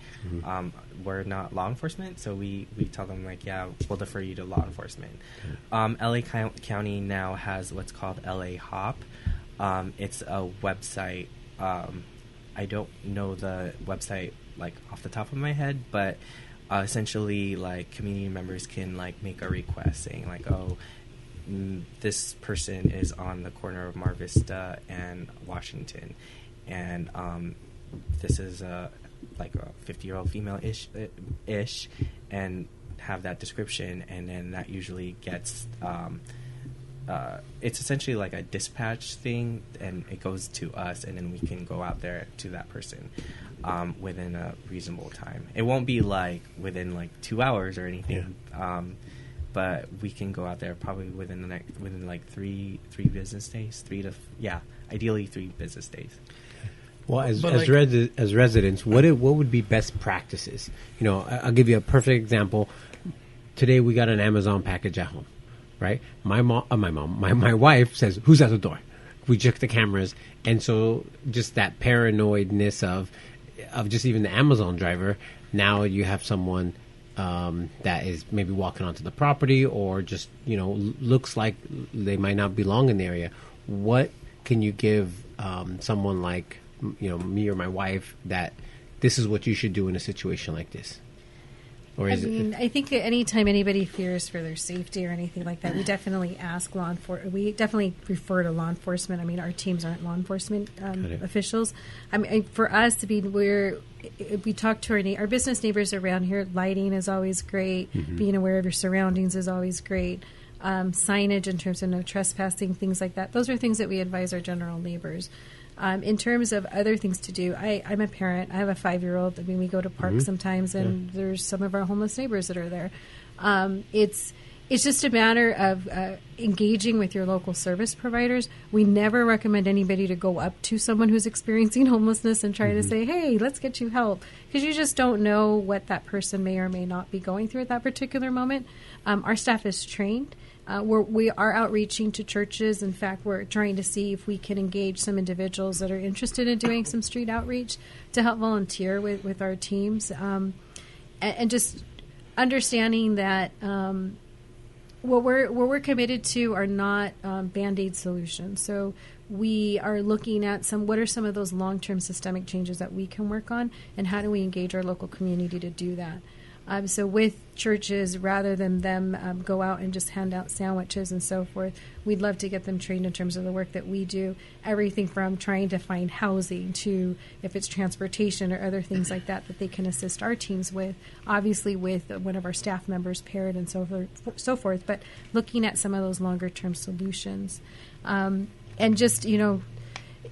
We're not law enforcement, so we tell them like, yeah, we'll defer you to law enforcement. LA County now has what's called LA Hop. It's a website. I don't know the website like off the top of my head, but essentially like community members can like make a request saying like, oh, this person is on the corner of Mar Vista and Washington, and this is like a 50-year-old female ish, and have that description, and then that usually gets it's essentially like a dispatch thing, and it goes to us, and then we can go out there to that person within a reasonable time. It won't be like within like 2 hours or anything. But we can go out there probably within like three business days, ideally 3 business days. Well, as residents, what would be best practices? You know, I'll give you a perfect example. Today we got an Amazon package at home, right? My wife says, "Who's at the door?" We check the cameras, and so just that paranoidness of just even the Amazon driver. Now you have someone that is maybe walking onto the property, or just looks like they might not belong in the area. What can you give someone like me or my wife that this is what you should do in a situation like this? Or I think that anytime anybody fears for their safety or anything like that, we definitely ask law enforcement. We definitely refer to law enforcement. I mean, our teams aren't law enforcement officials. I mean, for us to be we talk to our business neighbors around here. Lighting is always great. Being aware of your surroundings is always great. Signage in terms of no trespassing, things like that. Those are things that we advise our general neighbors. In terms of other things to do, I'm a parent. I have a 5-year-old. I mean, we go to parks sometimes, and there's some of our homeless neighbors that are there. It's just a matter of engaging with your local service providers. We never recommend anybody to go up to someone who's experiencing homelessness and try to say, hey, let's get you help, because you just don't know what that person may or may not be going through at that particular moment. Our staff is trained. We are outreaching to churches. In fact, we're trying to see if we can engage some individuals that are interested in doing some street outreach to help volunteer with our teams. And just understanding that what we're committed to are not Band-Aid solutions. So we are looking at what are some of those long-term systemic changes that we can work on, and how do we engage our local community to do that. So with churches, rather than them go out and just hand out sandwiches and so forth, we'd love to get them trained in terms of the work that we do, everything from trying to find housing to if it's transportation or other things like that they can assist our teams with, obviously with one of our staff members paired and so forth, but looking at some of those longer-term solutions. And just,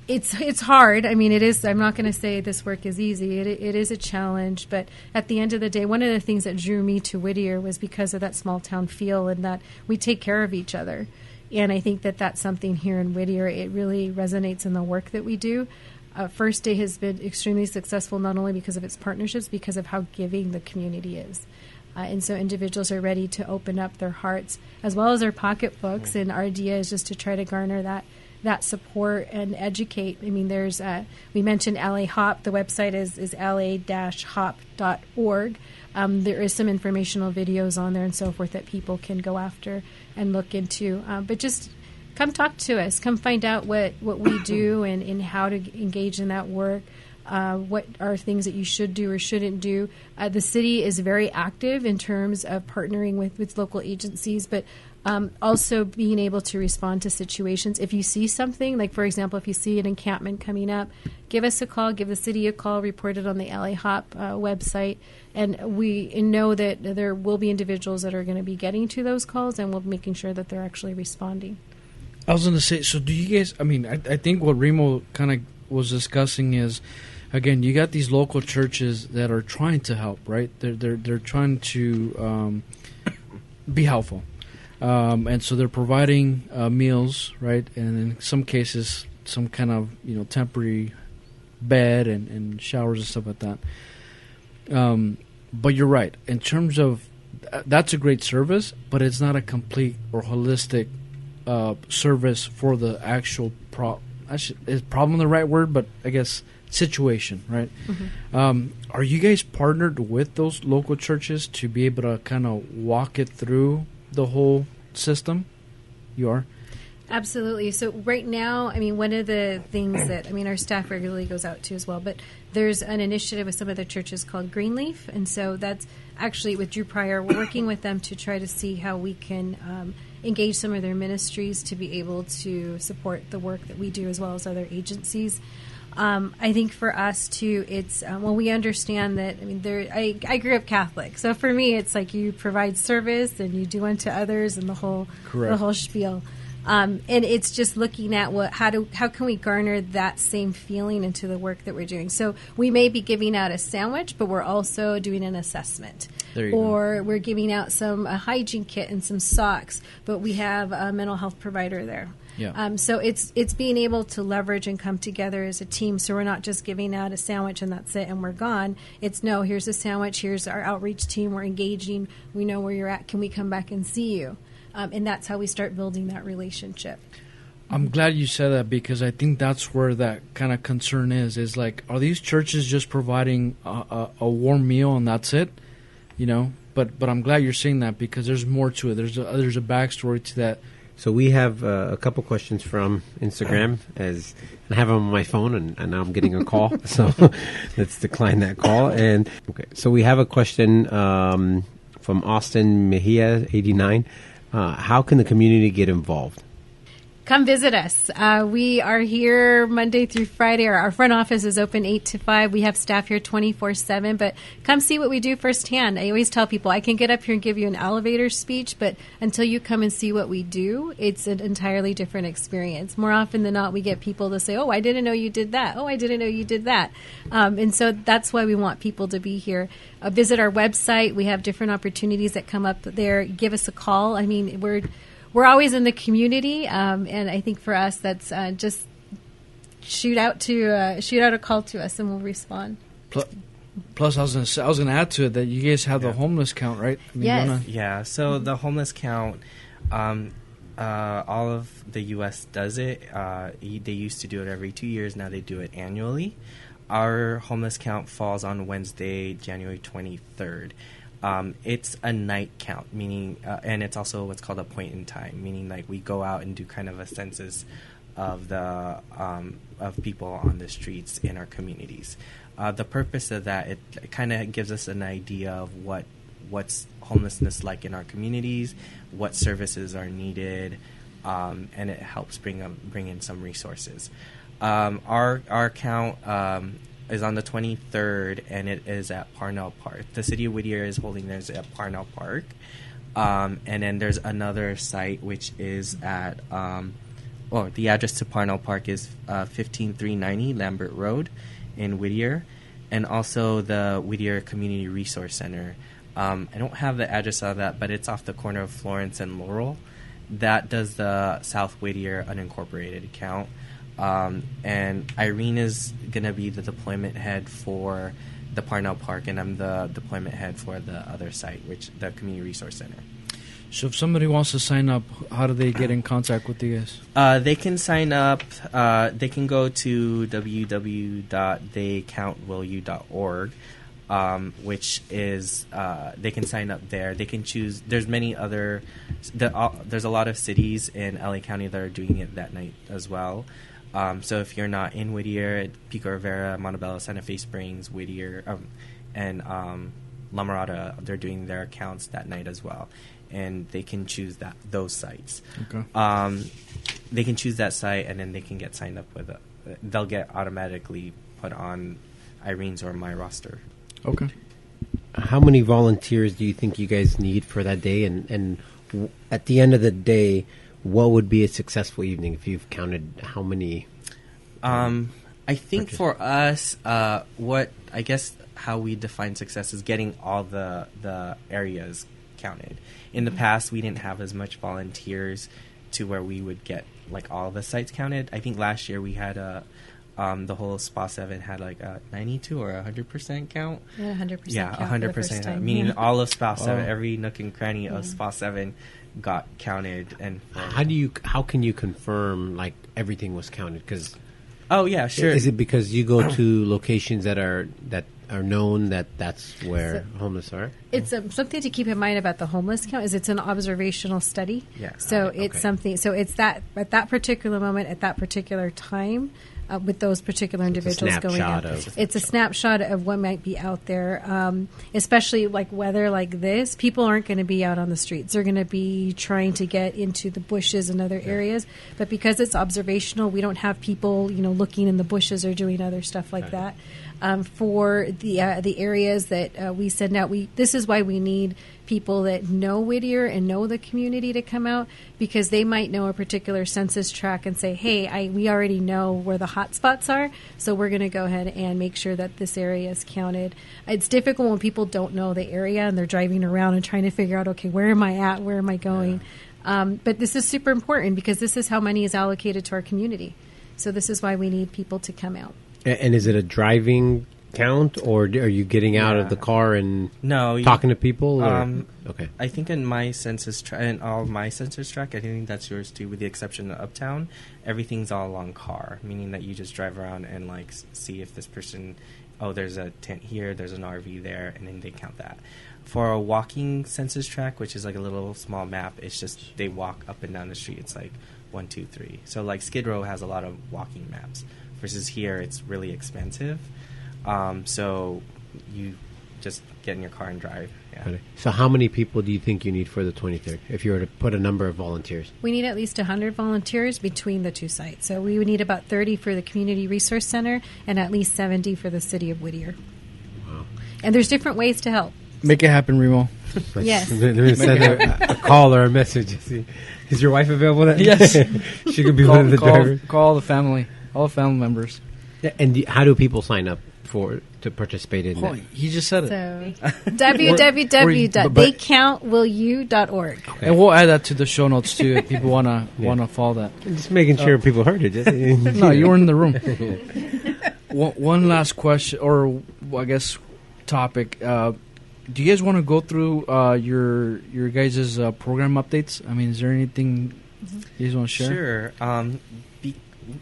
it's hard. I mean, it is. I'm not going to say this work is easy. It is a challenge. But at the end of the day, one of the things that drew me to Whittier was because of that small town feel, and that we take care of each other. And I think that that's something here in Whittier. It really resonates in the work that we do. First Day has been extremely successful, not only because of its partnerships, because of how giving the community is. And so individuals are ready to open up their hearts as well as their pocketbooks. And our idea is just to try to garner that support and educate. I mean, there's we mentioned LA Hop. The website is la-hop.org. There is some informational videos on there and so forth that people can go after and look into. But just come talk to us. Come find out what we do and how to engage in that work. What are things that you should do or shouldn't do. The city is very active in terms of partnering with local agencies, but also being able to respond to situations. If you see something, like for example, if you see an encampment coming up, give us a call, give the city a call, report it on the LA Hop website, and we know that there will be individuals that are going to be getting to those calls, and we'll be making sure that they're actually responding. I was going to say, so do you guys, I think what Remo kind of was discussing is, again, you got these local churches that are trying to help, right? They're trying to be helpful. And so they're providing meals, right? And in some cases, some kind of temporary bed and showers and stuff like that. But you're right. In terms of that's a great service, but it's not a complete or holistic service for the actual is problem the right word, but I guess situation, right? Are you guys partnered with those local churches to be able to kind of walk it through the whole system? You are? Absolutely. So right now, I mean, one of the things that, I mean, our staff regularly goes out to as well, but there's an initiative with some of the churches called Greenleaf. And so that's actually with Drew Pryor. We're working with them to try to see how we can engage some of their ministries to be able to support the work that we do as well as other agencies. I think for us too, it's well, we understand that. I mean, I grew up Catholic, so for me, it's like you provide service and you do unto others, and the whole spiel. And it's just looking at how can we garner that same feeling into the work that we're doing. So we may be giving out a sandwich, but we're also doing an assessment. Or we're giving out a hygiene kit and some socks, but we have a mental health provider there. Yeah. So it's being able to leverage and come together as a team. So we're not just giving out a sandwich and that's it and we're gone. It's no, here's a sandwich, here's our outreach team, we're engaging, we know where you're at, can we come back and see you? And that's how we start building that relationship. I'm glad you said that, because I think that's where that kind of concern is like, are these churches just providing a warm meal and that's it? You know, but I'm glad you're saying that, because there's more to it. There's a backstory to that. So we have a couple questions from Instagram, as I have them on my phone, and now I'm getting a call. So let's decline that call. And okay, so we have a question from Austin Mejia, 89. How can the community get involved? Come visit us. We are here Monday through Friday. Our front office is open 8 to 5. We have staff here 24/7, but come see what we do firsthand. I always tell people I can get up here and give you an elevator speech, but until you come and see what we do, it's an entirely different experience. More often than not, we get people to say, oh, I didn't know you did that. Oh, I didn't know you did that. And so that's why we want people to be here. Visit our website. We have different opportunities that come up there. Give us a call. I mean, we're always in the community, and I think for us, that's just shoot out a call to us, and we'll respond. Plus, I was gonna add to it that you guys have the homeless count, right? I mean, yes. Yeah. So the homeless count, all of the U.S. does it. They used to do it every 2 years. Now they do it annually. Our homeless count falls on Wednesday, January 23rd. It's a night count, meaning, and it's also what's called a point in time, meaning like we go out and do kind of a census of the of people on the streets in our communities. The purpose of that, it kind of gives us an idea of what's homelessness like in our communities, what services are needed, and it helps bring in some resources. Our count is on the 23rd, and it is at Parnell Park. The city of Whittier is holding theirs at Parnell Park. And then there's another site which is at, the address to Parnell Park is 15390 Lambert Road in Whittier, and also the Whittier Community Resource Center. I don't have the address of that, but it's off the corner of Florence and Laurel. That does the South Whittier unincorporated account. And Irene is going to be the deployment head for the Parnell Park, and I'm the deployment head for the other site, which the Community Resource Center. So if somebody wants to sign up, how do they get in contact with you guys? They can sign up. They can go to www.theycountwillyou.org, which is they can sign up there. They can choose. There's many other. There's a lot of cities in LA County that are doing it that night as well. So if you're not in Whittier, Pico, Rivera, Montebello, Santa Fe Springs, Whittier, and La Mirada, they're doing their accounts that night as well, and they can choose those sites. Okay. They can choose that site, and then they can get signed up with it. They'll get automatically put on Irene's or my roster. Okay. How many volunteers do you think you guys need for that day? And at the end of the day, what would be a successful evening if you've counted how many? I think for us, how we define success is getting all the areas counted. In the past, we didn't have as much volunteers to where we would get like all the sites counted. I think last year we had the whole SPA 7 had like a 92 or 100% count. Yeah, 100%. Yeah, count 100%. Meaning all of SPA 7, every nook and cranny of SPA 7 got counted. And how can you confirm like everything was counted? Because oh yeah, sure. Is it because you go to locations that are known that's where homeless are? It's something to keep in mind about the homeless count is it's an observational study. Yeah. So it's something. So it's that at that particular moment at that particular time. With those particular individuals going out. It's a snapshot of what might be out there, especially like weather like this. People aren't going to be out on the streets. They're going to be trying to get into the bushes and other areas. But because it's observational, we don't have people, looking in the bushes or doing other stuff like that. For the areas that we send out, this is why we need people that know Whittier and know the community to come out, because they might know a particular census tract and say, hey, we already know where the hot spots are, so we're going to go ahead and make sure that this area is counted. It's difficult when people don't know the area and they're driving around and trying to figure out, okay, where am I at? Where am I going? But this is super important because this is how money is allocated to our community. So this is why we need people to come out. And is it a driving count, or are you getting out of the car and talking to people? Okay. I think in my census and all my census tract, I think that's yours too, with the exception of Uptown. Everything's all on car, meaning that you just drive around and like see if this person, there's a tent here, there's an RV there, and then they count that. For a walking census tract, which is like a little small map, it's just they walk up and down the street. It's like 1, 2, 3. So like Skid Row has a lot of walking maps, versus here it's really expensive. So you just get in your car and drive. Yeah. So how many people do you think you need for the 23rd, if you were to put a number of volunteers? We need at least 100 volunteers between the two sites. So we would need about 30 for the Community Resource Center and at least 70 for the city of Whittier. Wow. And there's different ways to help. Make it happen, Remo. Yes. Let me send a call or a message. Is your wife available? Yes. She could be one of the drivers. Call the family, all the family members. Yeah, and how do people sign up to participate in that? He just said it. So www.theycountwillyou.org. Okay. And we'll add that to the show notes too if people wanna follow that. Just making sure people heard it. No, you were in the room. One last question, or I guess topic. Do you guys want to go through your guys' program updates? I mean, is there anything you guys want to share? Sure.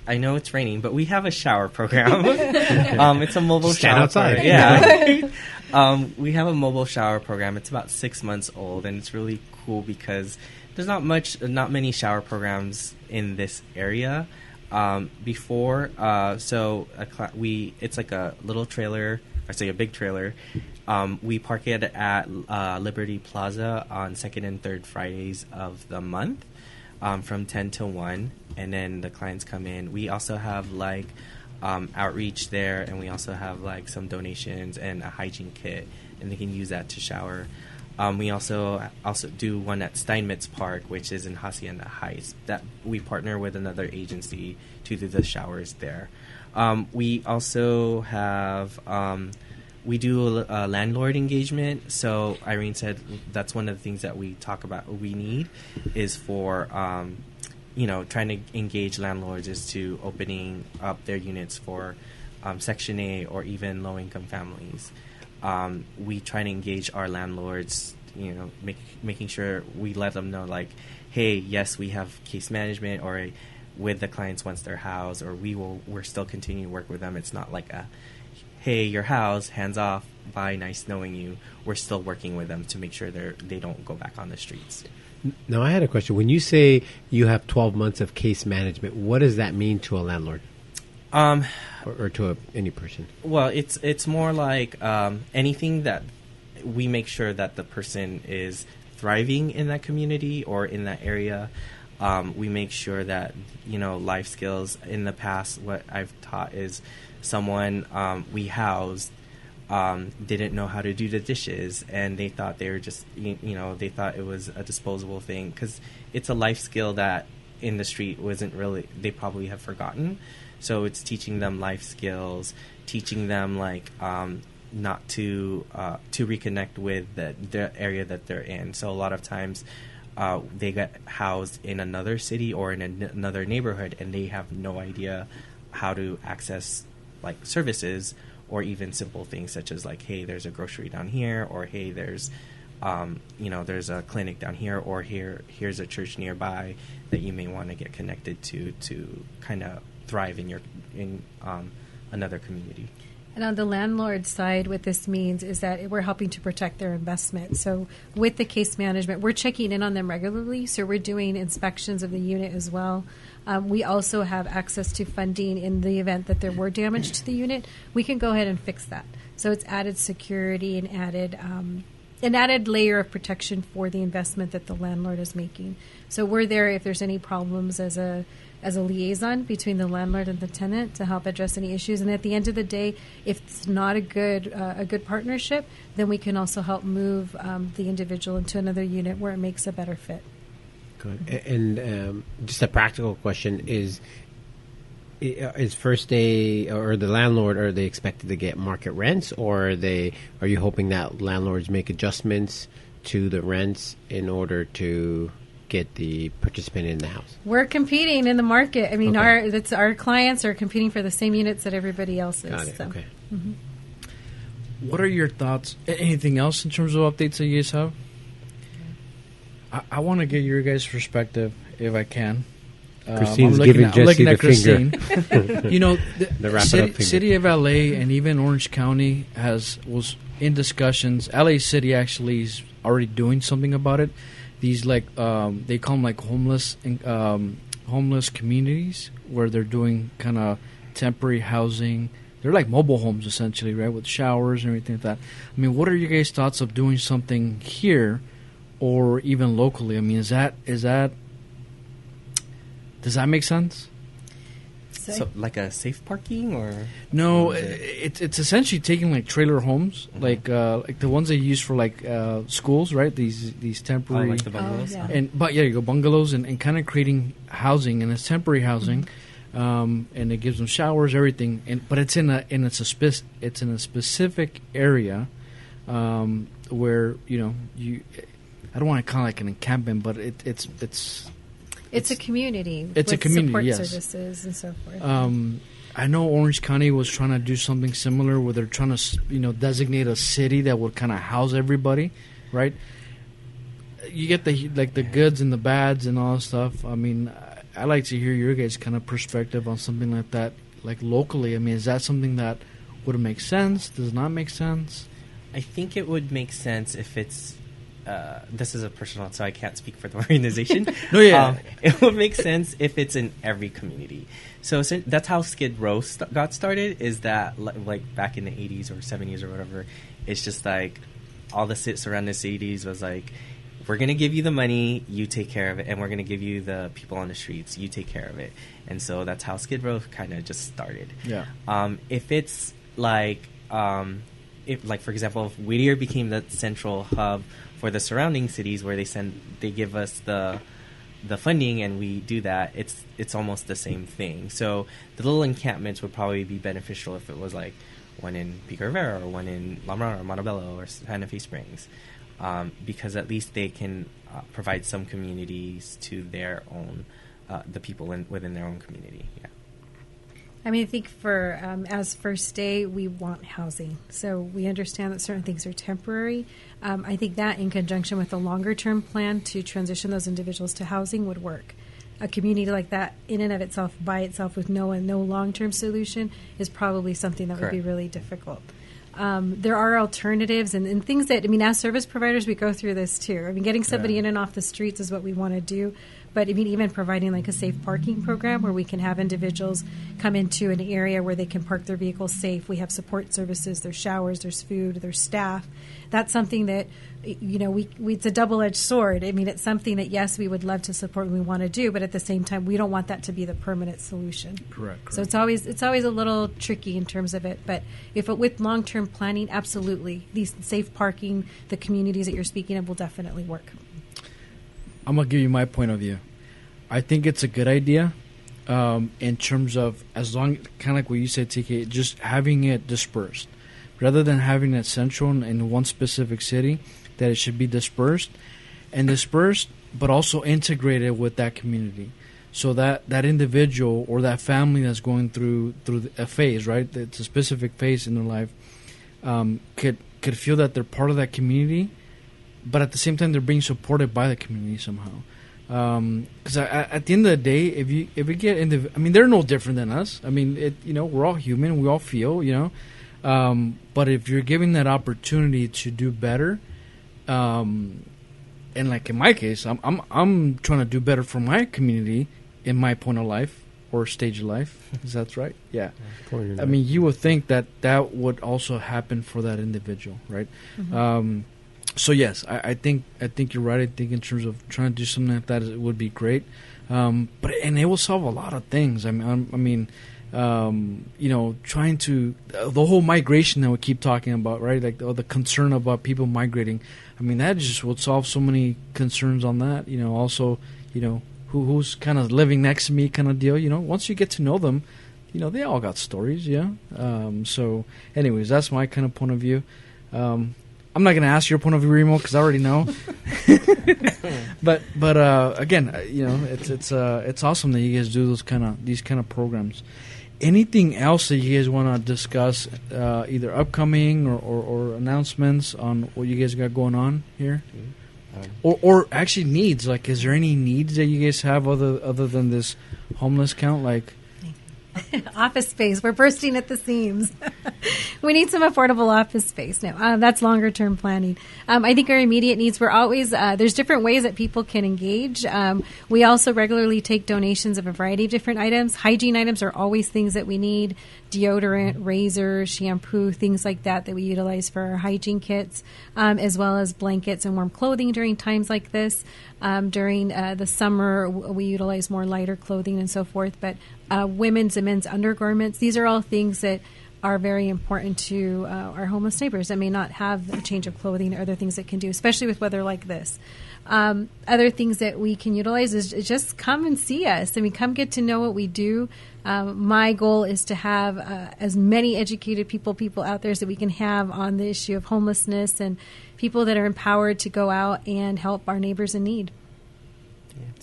I know it's raining, but we have a shower program. It's a mobile shower outside. Yeah. We have a mobile shower program. It's about 6 months old, and it's really cool because there's not many shower programs in this area. Before, it's like a little trailer, I say a big trailer. We park it at Liberty Plaza on 2nd and 3rd Fridays of the month. From 10 to 1, and then the clients come in. We also have like outreach there, and we also have like some donations and a hygiene kit, and they can use that to shower. We also do one at Steinmetz Park, which is in Hacienda Heights. That we partner with another agency to do the showers there. We also have we do a landlord engagement. So Irene said that's one of the things that we talk about. We need is for trying to engage landlords is to opening up their units for Section 8 or even low income families. We try to engage our landlords, making sure we let them know like, hey, yes, we have case management or with the clients once they're housed, or we're still continuing to work with them. It's not like a, hey, your house, hands off, bye, nice knowing you. We're still working with them to make sure they don't go back on the streets. Now, I had a question. When you say you have 12 months of case management, what does that mean to a landlord? Or to any person? Well, it's more like anything that we make sure that the person is thriving in that community or in that area. We make sure that, life skills. In the past, what I've taught is someone we housed didn't know how to do the dishes, and they thought they were just, they thought it was a disposable thing, because it's a life skill that in the street wasn't really, they probably have forgotten. So it's teaching them life skills, teaching them like not to reconnect with the area that they're in. So a lot of times they get housed in another city or in another neighborhood, and they have no idea how to access like services or even simple things such as like, hey, there's a grocery down here, or hey, there's there's a clinic down here, or here's a church nearby that you may want to get connected to kind of thrive in another community. And on the landlord side, what this means is that we're helping to protect their investment. So with the case management, we're checking in on them regularly. So we're doing inspections of the unit as well. We also have access to funding in the event that there were damage to the unit. We can go ahead and fix that. So it's added security and an added layer of protection for the investment that the landlord is making. So we're there if there's any problems as a liaison between the landlord and the tenant to help address any issues. And at the end of the day, if it's not a good partnership, then we can also help move the individual into another unit where it makes a better fit. Good. And just a practical question is First Day or the landlord, are they expected to get market rents, or are you hoping that landlords make adjustments to the rents in order to get the participant in the house? We're competing in the market. I mean, Okay. our clients are competing for the same units that everybody else is. Got it. So. Okay. What are your thoughts? Anything else in terms of updates that you guys have? I want to get your guys' perspective, if I can. Christine's giving Jesse the Christine. finger. The wrap it up finger. City of LA and even Orange County was in discussions. LA City actually is already doing something about it. These they call them like homeless communities, where they're doing kind of temporary housing. They're like mobile homes essentially, right, with showers and everything like that. I mean, what are your guys' thoughts of doing something here, or even locally? I mean, does that make sense? So like a safe parking, or no? It's essentially taking like trailer homes, like the ones they use for like schools, right? These temporary, like the bungalows. yeah. you go bungalows and kind of creating housing, and it's temporary housing, and it gives them showers, everything. But it's in a specific area where I don't want to call it like an encampment, but It's a community. It's a with community, support yes. services and so forth. I know Orange County was trying to do something similar, where they're trying to, designate a city that would kind of house everybody, right? You get the goods and the bads and all that stuff. I mean, I like to hear your guys' kind of perspective on something like that, like locally. I mean, is that something that would make sense? Does it not make sense? I think it would make sense if it's. This is a personal, so I can't speak for the organization. No, yeah. It would make sense if it's in every community. So that's how Skid Row got started, is that like back in the 80s or 70s or whatever, it's just like all the surrounding cities was like, we're going to give you the money, you take care of it, and we're going to give you the people on the streets, you take care of it. And so that's how Skid Row kind of just started. Yeah. If it's like, for example, if Whittier became the central hub for the surrounding cities, where they give us the funding and we do that, it's almost the same thing. So the little encampments would probably be beneficial if it was like one in Pico Rivera or one in La Mirada or Montebello or Santa Fe Springs, because at least they can provide some communities to their own, the people within their own community. Yeah. I mean, I think for as First Day, we want housing. So we understand that certain things are temporary. I think that in conjunction with a longer-term plan to transition those individuals to housing would work. A community like that, in and of itself, by itself, with no long-term solution, is probably something that would be really difficult. There are alternatives and things that, I mean, as service providers, we go through this too. I mean, getting somebody in and off the streets is what we want to do. But I mean, even providing like a safe parking program where we can have individuals come into an area where they can park their vehicles safe. We have support services, there's showers, there's food, there's staff. That's something that, it's a double-edged sword. I mean, it's something that, yes, we would love to support and we want to do, but at the same time, we don't want that to be the permanent solution. Correct. So it's always a little tricky in terms of it. But with long-term planning, absolutely, these safe parking, the communities that you're speaking of will definitely work. I'm going to give you my point of view. I think it's a good idea in terms of, as long, kind of like what you said, TK, just having it dispersed. Rather than having it central in one specific city, that it should be dispersed, but also integrated with that community. So that individual or that family that's going through a phase, right? It's a specific phase in their life, could feel that they're part of that community, but at the same time they're being supported by the community somehow. Because at the end of the day, if you get into, I mean, they're no different than us. I mean, we're all human, we all feel, but if you're giving that opportunity to do better, and like in my case, I'm trying to do better for my community in my point of life or stage of life. Is that right? Yeah. I mean, you would think that would also happen for that individual, right? Mm-hmm. So yes, I think you're right. I think in terms of trying to do something like that, it would be great. But it will solve a lot of things. I mean, trying to the whole migration that we keep talking about, right? Like the concern about people migrating. I mean, that just would solve so many concerns on that. Also, who's kind of living next to me, kind of deal. Once you get to know them, they all got stories, yeah. So, anyways, that's my kind of point of view. I'm not going to ask your point of view, Remo, because I already know. but again, it's awesome that you guys do these kind of programs. Anything else that you guys want to discuss, either upcoming or announcements on what you guys got going on here, or actually needs? Like, is there any needs that you guys have other than this homeless count? Like. Office space. We're bursting at the seams. We need some affordable office space. No, that's longer term planning. I think our immediate needs, we're always, there's different ways that people can engage. We also regularly take donations of a variety of different items. Hygiene items are always things that we need. Deodorant, razor, shampoo, things like that we utilize for our hygiene kits, as well as blankets and warm clothing during times like this. During the summer, we utilize more lighter clothing and so forth. But women's and men's undergarments, these are all things that are very important to our homeless neighbors that may not have a change of clothing or other things that can do, especially with weather like this. Other things that we can utilize is just come and see us. I mean, come get to know what we do. My goal is to have as many educated people out there as that we can have on the issue of homelessness and people that are empowered to go out and help our neighbors in need.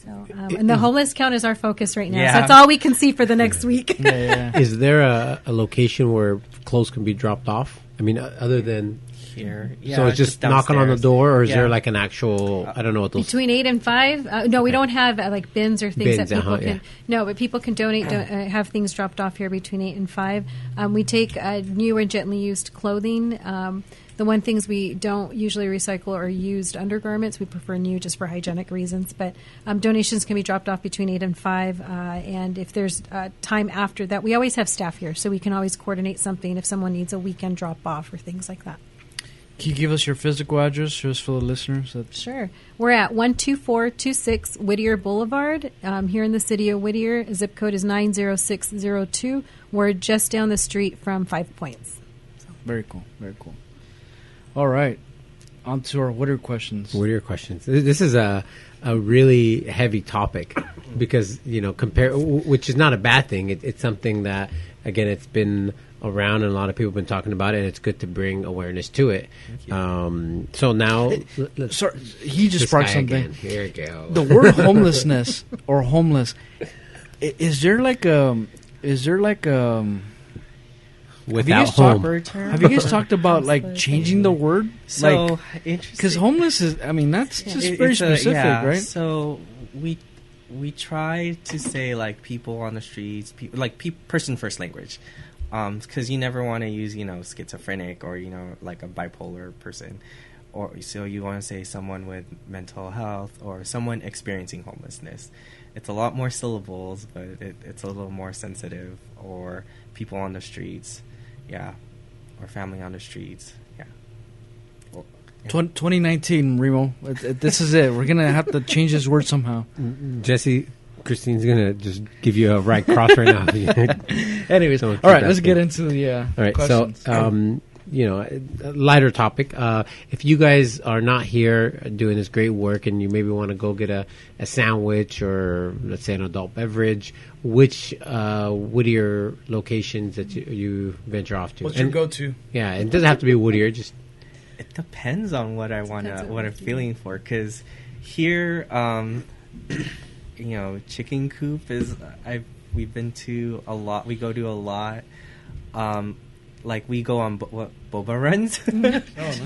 So, and the homeless count is our focus right now. Yeah. So that's all we can see for the next week. Yeah. Is there a location where clothes can be dropped off? I mean, other than here. Yeah, so it's just knocking on the door, or is there like an actual, I don't know what those... Between 8 and 5? No, we don't have like bins or things that people can... Yeah. No, but people can donate, have things dropped off here between 8 and 5. We take new and gently used clothing. The one things we don't usually recycle are used undergarments. We prefer new just for hygienic reasons. But donations can be dropped off between 8 and 5. And if there's time after that, we always have staff here, so we can always coordinate something if someone needs a weekend drop-off or things like that. Can you give us your physical address just for the listeners? Sure. We're at 12426 Whittier Boulevard here in the city of Whittier. Zip code is 90602. We're just down the street from 5 Points. So. Very cool. Very cool. All right. On to our Whittier questions. Whittier questions. This is a really heavy topic because, which is not a bad thing. It's something that, again, it's been around and a lot of people have been talking about it, and it's good to bring awareness to it. So now... Sorry, he just sparked something. Again. Here we go. The word homelessness or homeless, is there like without home. Have you guys talked about like changing the word? So interesting. Because homeless is, that's just very specific, right? So we try to say like people on the streets, person first language, because you never want to use schizophrenic or like a bipolar person, or so you want to say someone with mental health or someone experiencing homelessness. It's a lot more syllables, but it's a little more sensitive. Or people on the streets. Yeah, or family on the streets. Yeah. Well, yeah. 2019, Remo. This is it. We're gonna have to change this word somehow. Jesse, Christine's gonna just give you a right cross right now. Anyways, all right. Let's get into the all right. questions. So, a lighter topic. If you guys are not here doing this great work, and you maybe want to go get a sandwich or let's say an adult beverage, which Whittier locations that you venture off to? What's your go-to? Yeah, it doesn't have to be Whittier. Just it depends on what I want to, what I'm feeling for. Because here, Chicken Coop is we've been to a lot. We go to a lot. like we go on boba runs.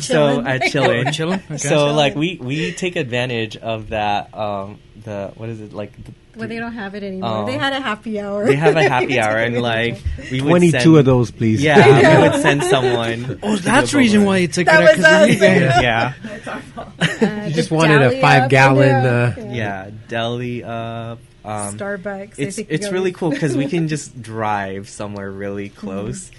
So at Chillin'. Chillin'? Okay. So like we take advantage of that. The what is it like? Well, they don't have it anymore. Oh. They had a happy hour. They have a happy hour, and like we would 22 send, of those, please. Yeah, we would send someone. Oh, that's the reason why you took That it out was because of you us. guys. Yeah, You just wanted a 5-gallon. yeah, deli up. Starbucks. It's really cool because we can just drive somewhere really close.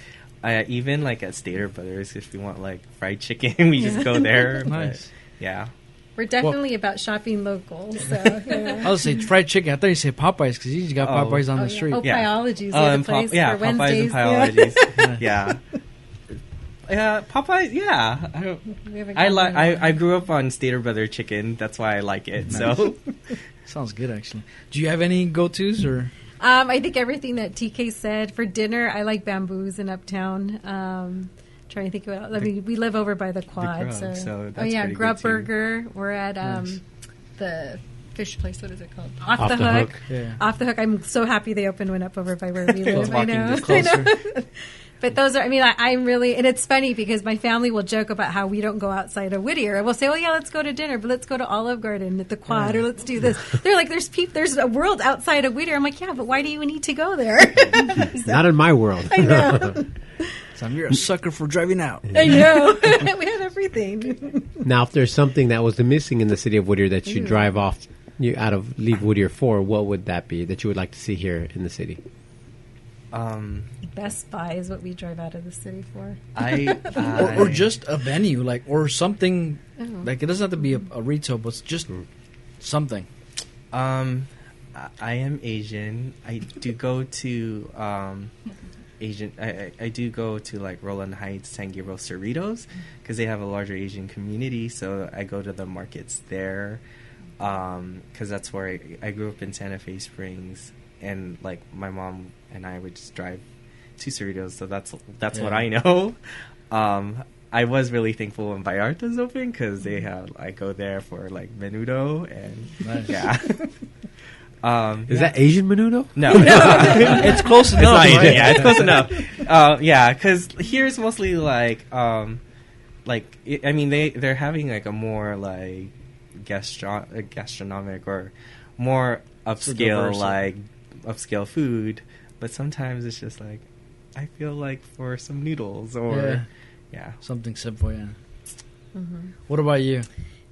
Even like at Stater Brothers, if we want like fried chicken, we just go there. Nice. But, yeah. We're definitely about shopping local. So, I was say fried chicken. I thought you said Popeyes because you just got Popeyes on the street. Oh, Yeah. Pieology's the Oh, other and place yeah, for Popeyes Wednesdays. and Pieologies. Yeah. Yeah, Popeyes. Yeah, We have a I like. government. I grew up on Stater Brother chicken. That's why I like it. So Sounds good, actually. Do you have any go-tos or? I think everything that TK said. For dinner, I like bamboos in Uptown. Trying to think of what. I mean, we live over by the quad. Grub, so that's oh yeah, pretty Grub good, too. Burger. We're at Nice. the fish place. What is it called? Off, Off the the hook. Hook. Yeah. Off the Hook. I'm so happy they opened one up over by where we live. I walking know. distance. I know. But those are, I mean, I'm really, and it's funny because my family will joke about how we don't go outside of Whittier. And we'll say, oh, yeah, let's go to dinner, but let's go to Olive Garden at the quad, or let's do this. They're like, there's a world outside of Whittier. I'm like, yeah, but why do you need to go there? Not in my world. I know. Sam, you're a sucker for driving out. I know. We have everything. Now, if there's something that was missing in the city of Whittier that you drive off, leave Whittier for, what would that be that you would like to see here in the city? Best Buy is what we drive out of the city for. Or just a venue, like, or something, like, it doesn't have to be a retail, but it's just something. I am Asian. I do go to Asian. I do go to like Roland Heights, San Gabriel, Cerritos, because they have a larger Asian community. So I go to the markets there, because that's where I grew up in Santa Fe Springs, and like my mom and I would just drive to Cerritos. So that's what I know. I was really thankful when Vallarta's open because I go there for like menudo and Nice. yeah. Is that Asian menudo? No, It's close enough. not Asian, right? yeah, it's close enough. Yeah, because here's mostly like I mean, they're having like a more like gastronomic or more upscale food, but sometimes it's just like I feel like for some noodles or yeah. Something simple, yeah. What about you?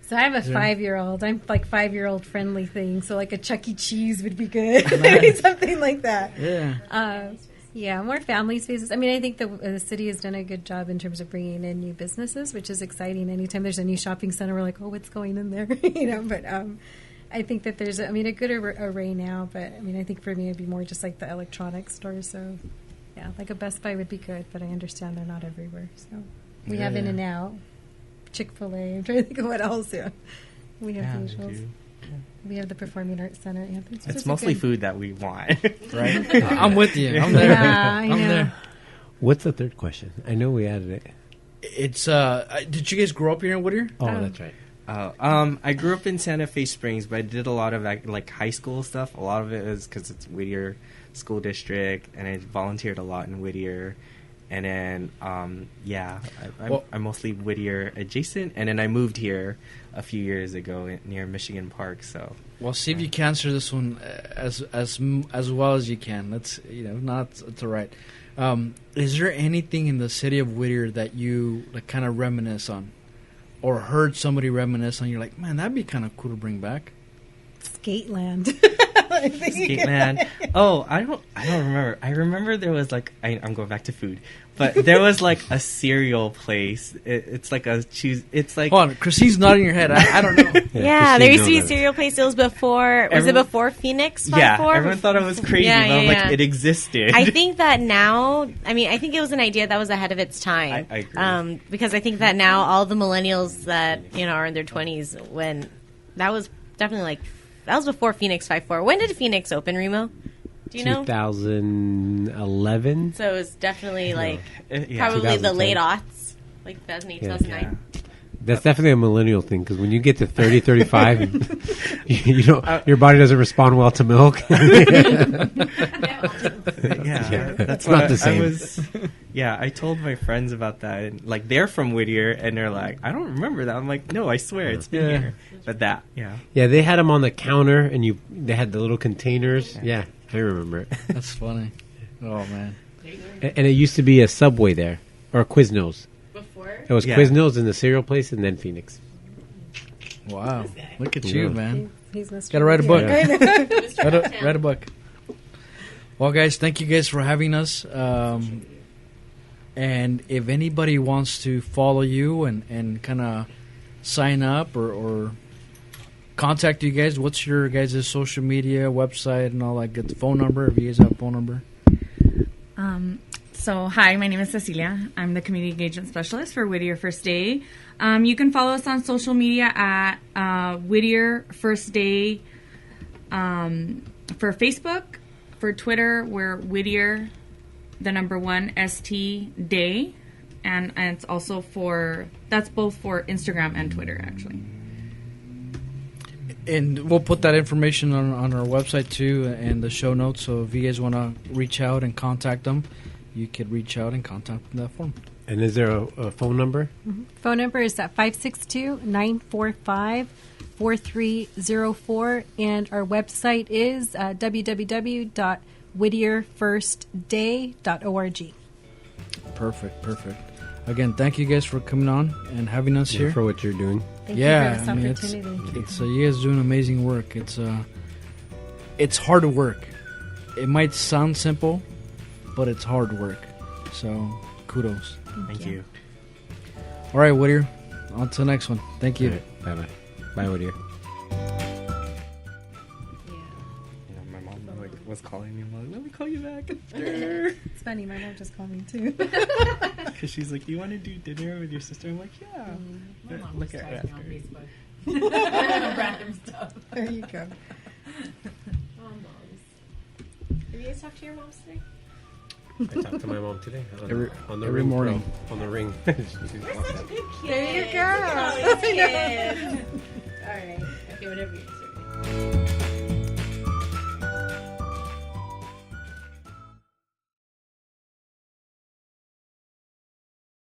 So I have a 5-year-old. I'm like 5-year-old friendly thing. So like a Chuck E. Cheese would be good. Nice. Something like that. Yeah. Yeah, more family spaces. I mean, I think the city has done a good job in terms of bringing in new businesses, which is exciting. Anytime there's a new shopping center, we're like, oh, what's going in there? But I think that there's, a good array now. But, I mean, I think for me it'd be more just like the electronics stores. So, yeah, like a Best Buy would be good, but I understand they're not everywhere. So we have Yeah. In-N-Out, Chick-fil-A. I'm trying to think of what else. Yeah. We have we visuals. do. We have the Performing Arts Center. Yeah, It's just a mostly good- food that we want, right? I'm with you. I'm there. Yeah, I I'm know. there. What's the third question? I know we added it. It's did you guys grow up here in Whittier? Oh, that's right. I grew up in Santa Fe Springs, but I did a lot of like high school stuff. A lot of it is because it's Whittier School District, and I volunteered a lot in Whittier. And then, I'm mostly Whittier adjacent. And then I moved here a few years ago near Michigan Park. So, Well, see if you can answer this one as well as you can. That's not it's all right. Is there anything in the city of Whittier that you like kind of reminisce on, or heard somebody reminisce on? You're like, man, that'd be kind of cool to bring back. Skateland. Skateland. Oh, I don't remember. I remember there was like I'm going back to food, but there was like a cereal place. It's like a choose. It's like Hold on, Christine's nodding your head. I don't know. Yeah, there used to be a Christine cereal place. It was before. Was it Everyone- before Phoenix? yeah. 5-4? Everyone thought it was crazy, Yeah, but I'm yeah, like yeah. it existed. I think that now, I think it was an idea that was ahead of its time. I agree. Because I think that now all the millennials that, are in their 20s, when that was definitely that was before Phoenix 5-4. When did Phoenix open, Remo? Do you know? 2011. So it was definitely yeah. probably the 2010. late aughts, like 2008, Yeah. 2009. That's definitely a millennial thing because when you get to 30, 35, your body doesn't respond well to milk. Yeah, that's It's what not the same. Yeah, I told my friends about that, and like they're from Whittier, and they're like, I don't remember that. I'm like, no, I swear it's been here. But that, yeah. Yeah, they had them on the counter, and they had the little containers. Yeah, I remember it. That's funny. Oh man. And it used to be a Subway there, or Quiznos. Before? It was Quiznos in the cereal place, and then Phoenix. Wow. Look at you, man. He's Mr. Got to write a book. Yeah. Write a book. Well, guys, thank you guys for having us. And if anybody wants to follow you and kind of sign up or contact you guys, what's your guys' social media, website, and all that good? Phone number, if you guys have a phone number. So, hi, my name is Cecilia. I'm the Community Engagement Specialist for Whittier First Day. You can follow us on social media at Whittier First Day for Facebook. For Twitter, we're Whittier, the number 1, ST Day. And it's also that's both for Instagram and Twitter, actually. And we'll put that information on our website, too, and the show notes. So if you guys want to reach out and contact them, you could reach out and contact them that form. And is there a phone number? Mm-hmm. Phone number is at 562-945-4304. And our website is www.whittierfirstday.org. Perfect. Again, thank you guys for coming on and having us here. For what you're doing. Thank you for this opportunity. It's you guys doing amazing work. It's hard work. It might sound simple, but it's hard work. So, kudos. Thank you. All right, Whittier. On to the next one. Thank you. Right, bye-bye. Bye, Whittier. My mom was calling me. I'm like, let me call you back. It's funny. My mom just called me, too. Because she's like, you want to do dinner with your sister? I'm like, yeah. My mom Look just at tags me after. on Facebook. Random stuff. There you go. Moms. Have you guys talked to your moms today? I talked to my mom today. On the every ring morning. On the ring. We're such a good kid. There you go. All right. Okay, whatever you're serving.